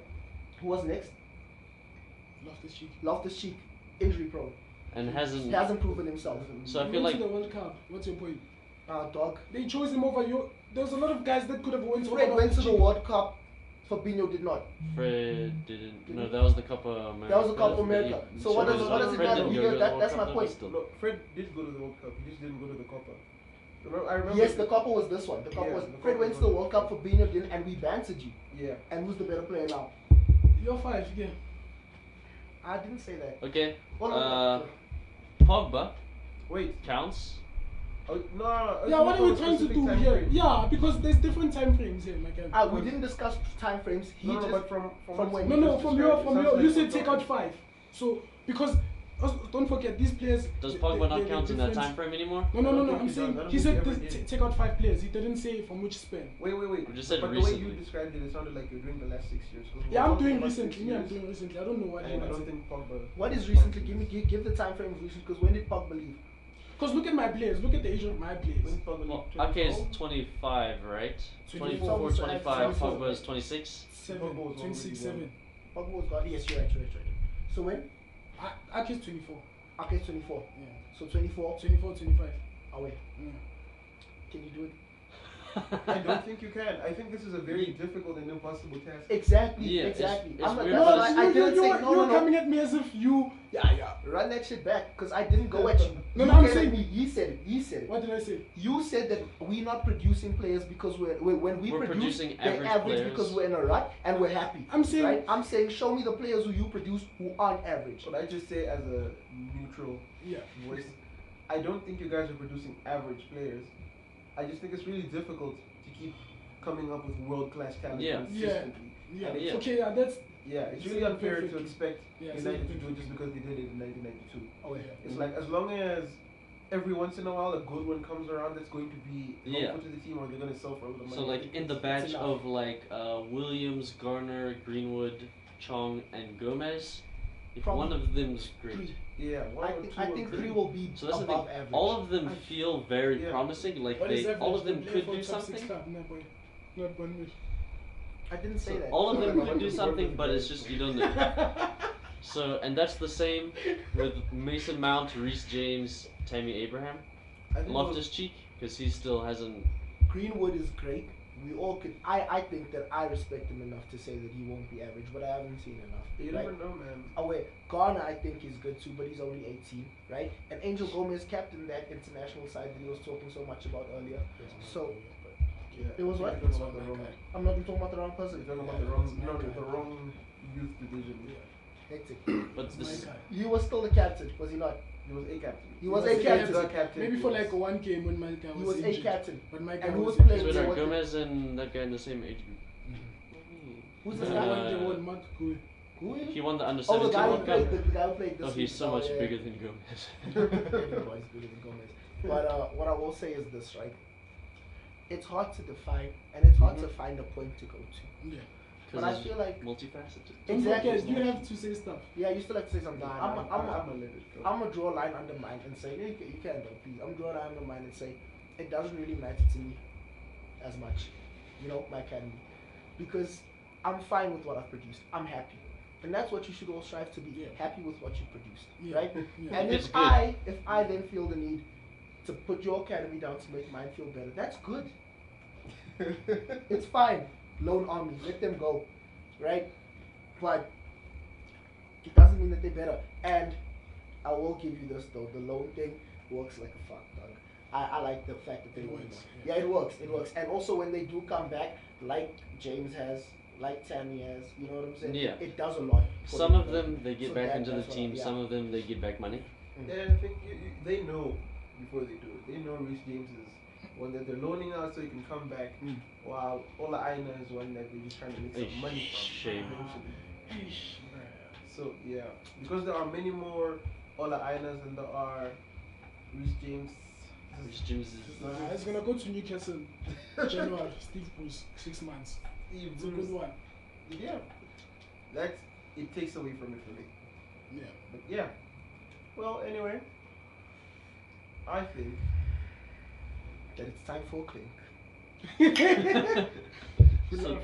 [SPEAKER 4] Who was next?
[SPEAKER 1] Loftus Cheek.
[SPEAKER 4] Loftus Cheek, injury prone.
[SPEAKER 2] And hasn't.
[SPEAKER 4] He hasn't proven himself.
[SPEAKER 2] So I
[SPEAKER 1] He
[SPEAKER 2] feel
[SPEAKER 1] went
[SPEAKER 2] like
[SPEAKER 1] to the World Cup. What's your point?
[SPEAKER 4] Dog.
[SPEAKER 1] They chose him over you. There was a lot of guys that could have went over
[SPEAKER 4] Fred went to
[SPEAKER 1] Loftus
[SPEAKER 4] the
[SPEAKER 1] Cheek.
[SPEAKER 4] World Cup. Fabinho did not.
[SPEAKER 2] Fred didn't. No, that was the Copa America.
[SPEAKER 4] That was the Copa America. So what does it
[SPEAKER 2] Fred
[SPEAKER 4] matter?
[SPEAKER 2] didn't
[SPEAKER 4] He
[SPEAKER 2] go to
[SPEAKER 4] did-
[SPEAKER 2] the
[SPEAKER 4] that-
[SPEAKER 2] World
[SPEAKER 4] that's
[SPEAKER 2] Cup,
[SPEAKER 4] my
[SPEAKER 2] but
[SPEAKER 4] point.
[SPEAKER 2] still.
[SPEAKER 3] No, Fred did go to the World Cup. He just didn't go to the Copa. I remember.
[SPEAKER 4] Yes, the Copa was this one. The Copa
[SPEAKER 3] Yeah,
[SPEAKER 4] was
[SPEAKER 3] the
[SPEAKER 4] Fred
[SPEAKER 3] Copa
[SPEAKER 4] went
[SPEAKER 3] was
[SPEAKER 4] to the
[SPEAKER 3] one.
[SPEAKER 4] World Cup. Fabinho didn't, and we bantered you.
[SPEAKER 3] Yeah.
[SPEAKER 4] And who's the better player now?
[SPEAKER 1] You're 5, yeah.
[SPEAKER 4] I didn't say that.
[SPEAKER 2] Okay.
[SPEAKER 4] Hold on.
[SPEAKER 2] Pogba
[SPEAKER 3] Wait.
[SPEAKER 2] counts.
[SPEAKER 3] Oh, no.
[SPEAKER 1] Yeah, what are we
[SPEAKER 3] it's
[SPEAKER 1] trying to
[SPEAKER 3] specific
[SPEAKER 1] do
[SPEAKER 3] time
[SPEAKER 1] here?
[SPEAKER 3] frame.
[SPEAKER 1] Yeah, because there's different time frames here, my guy.
[SPEAKER 4] We didn't discuss time frames. He
[SPEAKER 3] No,
[SPEAKER 4] just
[SPEAKER 3] but from
[SPEAKER 4] from when?
[SPEAKER 1] No,
[SPEAKER 3] you
[SPEAKER 1] no,
[SPEAKER 3] just
[SPEAKER 1] from
[SPEAKER 3] described, it sounds
[SPEAKER 1] you
[SPEAKER 3] like
[SPEAKER 1] said
[SPEAKER 3] we're
[SPEAKER 1] take out
[SPEAKER 3] talking-
[SPEAKER 1] 5. So because don't forget these players.
[SPEAKER 2] Does
[SPEAKER 1] they-
[SPEAKER 2] Pogba not
[SPEAKER 1] they're
[SPEAKER 2] count in that
[SPEAKER 1] different.
[SPEAKER 2] time frame anymore?
[SPEAKER 1] No,
[SPEAKER 3] I don't
[SPEAKER 1] I'm
[SPEAKER 3] think he
[SPEAKER 1] saying
[SPEAKER 3] does. I don't
[SPEAKER 1] he
[SPEAKER 3] think
[SPEAKER 1] said
[SPEAKER 3] he ever
[SPEAKER 1] this,
[SPEAKER 3] did.
[SPEAKER 1] take out 5 players. He didn't say from which span.
[SPEAKER 3] Wait.
[SPEAKER 2] We just said
[SPEAKER 3] but the
[SPEAKER 2] recently.
[SPEAKER 3] way you described it, it sounded like you're doing the last 6 years. 'Cause we're
[SPEAKER 1] Yeah, I'm
[SPEAKER 3] talking
[SPEAKER 1] doing
[SPEAKER 3] about 6
[SPEAKER 1] recently. Me, I'm
[SPEAKER 3] years,
[SPEAKER 1] doing recently. I don't know what he
[SPEAKER 3] And I don't
[SPEAKER 1] wants.
[SPEAKER 3] think Pogba.
[SPEAKER 4] What is recently? Give the time frame of recent, because when did Pogba leave?
[SPEAKER 1] Because look at my players. Look at the age of my players.
[SPEAKER 3] When Pogba
[SPEAKER 2] Well,
[SPEAKER 3] left,
[SPEAKER 2] Ake is
[SPEAKER 3] 24?
[SPEAKER 2] 25, right?
[SPEAKER 1] 24,
[SPEAKER 2] 24, 25.
[SPEAKER 4] 24.
[SPEAKER 2] Pogba is 26.
[SPEAKER 1] Seven,
[SPEAKER 3] Pogba was
[SPEAKER 1] 26,
[SPEAKER 3] already
[SPEAKER 1] 7.
[SPEAKER 4] Pogba was gone. Yes, you're right. So when?
[SPEAKER 1] Aki's 24.
[SPEAKER 4] Okay, 24.
[SPEAKER 1] Yeah.
[SPEAKER 4] So 24.
[SPEAKER 1] 24, 25.
[SPEAKER 4] Oh wait,
[SPEAKER 1] Yeah.
[SPEAKER 4] can you do it?
[SPEAKER 3] I don't think you can. I think this is a very difficult and impossible task.
[SPEAKER 4] Exactly.
[SPEAKER 2] Yeah,
[SPEAKER 4] exactly.
[SPEAKER 2] it's
[SPEAKER 4] I'm not,
[SPEAKER 2] weird,
[SPEAKER 4] that's
[SPEAKER 2] but
[SPEAKER 4] why
[SPEAKER 2] it's-
[SPEAKER 4] I didn't say no.
[SPEAKER 1] You're coming at me as if you. Yeah.
[SPEAKER 4] Run that shit back, because I didn't go at you.
[SPEAKER 1] No,
[SPEAKER 4] You
[SPEAKER 1] I'm
[SPEAKER 4] came at
[SPEAKER 1] saying-
[SPEAKER 4] me. He said it.
[SPEAKER 1] What did I say?
[SPEAKER 4] You said that we're not producing players because when we
[SPEAKER 2] We're
[SPEAKER 4] produce,
[SPEAKER 2] producing
[SPEAKER 4] they're
[SPEAKER 2] average
[SPEAKER 4] average
[SPEAKER 2] players.
[SPEAKER 4] because we're in a rut and we're happy.
[SPEAKER 1] I'm saying-
[SPEAKER 4] right? I'm saying show me the players who you produce who aren't average.
[SPEAKER 3] But I just say as a neutral
[SPEAKER 1] Yeah.
[SPEAKER 3] voice, I don't think you guys are producing average players. I just think it's really difficult to keep coming up with world-class talent
[SPEAKER 2] Yeah.
[SPEAKER 3] consistently.
[SPEAKER 1] Yeah.
[SPEAKER 3] And
[SPEAKER 2] Yeah.
[SPEAKER 1] Okay. Yeah. That's.
[SPEAKER 3] Yeah, it's
[SPEAKER 1] It's
[SPEAKER 3] really
[SPEAKER 1] not
[SPEAKER 3] unfair to
[SPEAKER 1] perfect.
[SPEAKER 3] expect
[SPEAKER 1] Yeah, it's
[SPEAKER 3] United
[SPEAKER 1] not
[SPEAKER 3] to do it
[SPEAKER 1] perfect.
[SPEAKER 3] just because they did it in 1992.
[SPEAKER 4] Oh yeah.
[SPEAKER 3] It's like as long as every once in a while a good one comes around that's going to be
[SPEAKER 2] Yeah.
[SPEAKER 3] helpful to the team or they're going to sell for all the money.
[SPEAKER 2] So like in the batch
[SPEAKER 4] enough.
[SPEAKER 2] of like Williams, Garner, Greenwood, Chong, and Gomez, if
[SPEAKER 4] From
[SPEAKER 2] one of them's great.
[SPEAKER 4] three.
[SPEAKER 3] Yeah, one
[SPEAKER 4] I
[SPEAKER 3] or
[SPEAKER 4] think
[SPEAKER 3] two
[SPEAKER 4] I
[SPEAKER 3] or
[SPEAKER 4] think
[SPEAKER 3] three.
[SPEAKER 4] three will be
[SPEAKER 2] So that's the
[SPEAKER 4] above
[SPEAKER 2] thing.
[SPEAKER 4] average.
[SPEAKER 2] All of them
[SPEAKER 1] I-
[SPEAKER 2] feel very
[SPEAKER 3] Yeah.
[SPEAKER 2] promising. Like
[SPEAKER 1] What is
[SPEAKER 2] they, all
[SPEAKER 1] average?
[SPEAKER 2] of them
[SPEAKER 1] They play
[SPEAKER 2] could
[SPEAKER 1] for
[SPEAKER 2] do
[SPEAKER 1] top 6
[SPEAKER 2] something.
[SPEAKER 1] club, no boy. Not Bournemouth.
[SPEAKER 4] I didn't say
[SPEAKER 2] So
[SPEAKER 4] that.
[SPEAKER 2] all of
[SPEAKER 3] So
[SPEAKER 2] them
[SPEAKER 3] like
[SPEAKER 2] could do
[SPEAKER 3] Bournemouth
[SPEAKER 2] something, but it's
[SPEAKER 3] guys.
[SPEAKER 2] just you don't know. So and that's the same with Mason Mount, Reece James, Tammy Abraham,
[SPEAKER 3] I think
[SPEAKER 2] Loftus Cheek, because he still hasn't.
[SPEAKER 4] Greenwood is great. We all could. I think that I respect him enough to say that he won't be average, but I haven't seen enough.
[SPEAKER 3] you
[SPEAKER 4] right?
[SPEAKER 3] never know, man.
[SPEAKER 4] Oh wait, Garner I think is good too, but he's only 18, right? And Angel Gomez captained that international side that he was talking so much about earlier. So
[SPEAKER 3] Yeah.
[SPEAKER 4] it was what?
[SPEAKER 3] You're talking about the wrong.
[SPEAKER 4] I'm not talking about the wrong person.
[SPEAKER 3] You're talking about the wrong. No, the wrong youth division.
[SPEAKER 4] Hectic.
[SPEAKER 2] But
[SPEAKER 1] That's
[SPEAKER 2] this,
[SPEAKER 1] my guy.
[SPEAKER 4] He was still the captain, was he not?
[SPEAKER 3] He was a captain.
[SPEAKER 4] He was a captain.
[SPEAKER 3] The captain.
[SPEAKER 1] Maybe for like one game when my guy was
[SPEAKER 4] He was a
[SPEAKER 1] injured.
[SPEAKER 4] captain.
[SPEAKER 1] But my guy
[SPEAKER 4] And who
[SPEAKER 1] was
[SPEAKER 4] was playing
[SPEAKER 2] wait,
[SPEAKER 4] with
[SPEAKER 2] are
[SPEAKER 4] what-
[SPEAKER 2] Gomez and that guy in the same age group?
[SPEAKER 4] Who's
[SPEAKER 1] The
[SPEAKER 4] this
[SPEAKER 2] Uh,
[SPEAKER 4] guy?
[SPEAKER 1] one they won, Mark Gui.
[SPEAKER 4] Who is
[SPEAKER 2] He won the under
[SPEAKER 4] Oh, the
[SPEAKER 2] 17
[SPEAKER 4] guy who
[SPEAKER 2] World
[SPEAKER 4] played.
[SPEAKER 2] Cup.
[SPEAKER 4] The guy who played this
[SPEAKER 2] Oh, he's
[SPEAKER 4] week.
[SPEAKER 2] so much
[SPEAKER 4] yeah.
[SPEAKER 2] bigger than Gomez.
[SPEAKER 4] Everybody's bigger than Gomez. But what I will say is this, right? It's hard to define, and it's hard to find a point to go to.
[SPEAKER 1] Yeah.
[SPEAKER 4] But I feel like
[SPEAKER 2] multifaceted.
[SPEAKER 1] Don't
[SPEAKER 4] Exactly.
[SPEAKER 1] forget, you have to say stuff.
[SPEAKER 4] yeah, you still have to say something.
[SPEAKER 3] Nah,
[SPEAKER 4] I'm
[SPEAKER 3] gonna let it go.
[SPEAKER 4] I'm gonna draw a line under mine and say you can though, please. I'm drawing a line under mine and say it doesn't really matter to me as much, my academy, because I'm fine with what I've produced. I'm happy, and that's what you should all strive to be.
[SPEAKER 1] Yeah.
[SPEAKER 4] Happy with what you produced,
[SPEAKER 1] Yeah.
[SPEAKER 4] right?
[SPEAKER 1] Yeah.
[SPEAKER 4] And
[SPEAKER 2] It's
[SPEAKER 4] if
[SPEAKER 2] good.
[SPEAKER 4] I then feel the need to put your academy down to make mine feel better, that's good. It's fine. Lone army, let them go, right? But it doesn't mean that they're better. And I will give you this though, the loan thing works like a fuck, dog. I like the fact that they
[SPEAKER 1] It
[SPEAKER 4] win.
[SPEAKER 1] works,
[SPEAKER 4] Yeah, it works. It works. And also when they do come back, like James has, like Tammy has, you know what I'm saying?
[SPEAKER 2] Yeah.
[SPEAKER 4] It does a lot. for
[SPEAKER 2] Some of
[SPEAKER 4] development.
[SPEAKER 2] them they get
[SPEAKER 4] So
[SPEAKER 2] back
[SPEAKER 4] that-
[SPEAKER 2] into the
[SPEAKER 4] that's what
[SPEAKER 2] team.
[SPEAKER 4] yeah.
[SPEAKER 2] Some of them they get back money.
[SPEAKER 3] Yeah, I think they know before they do it. They know Reece James is one that they're loaning out so he can come back, while Ola Aina is one that they're just trying to make some money from.
[SPEAKER 2] Shame.
[SPEAKER 3] eventually. So yeah, because there are many more Ola Ainas than there are Reece James.
[SPEAKER 2] Which James is
[SPEAKER 1] It's gonna go to Newcastle January. Steve Bruce, 6 months. It's a good one.
[SPEAKER 3] Yeah, that it takes away from it for me.
[SPEAKER 1] Yeah.
[SPEAKER 3] But yeah. Well, anyway, I think
[SPEAKER 4] That it's time for Clink.
[SPEAKER 2] So,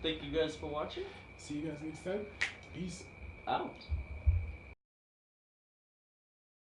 [SPEAKER 2] thank you guys for watching.
[SPEAKER 1] See you guys next time. Peace.
[SPEAKER 2] Out.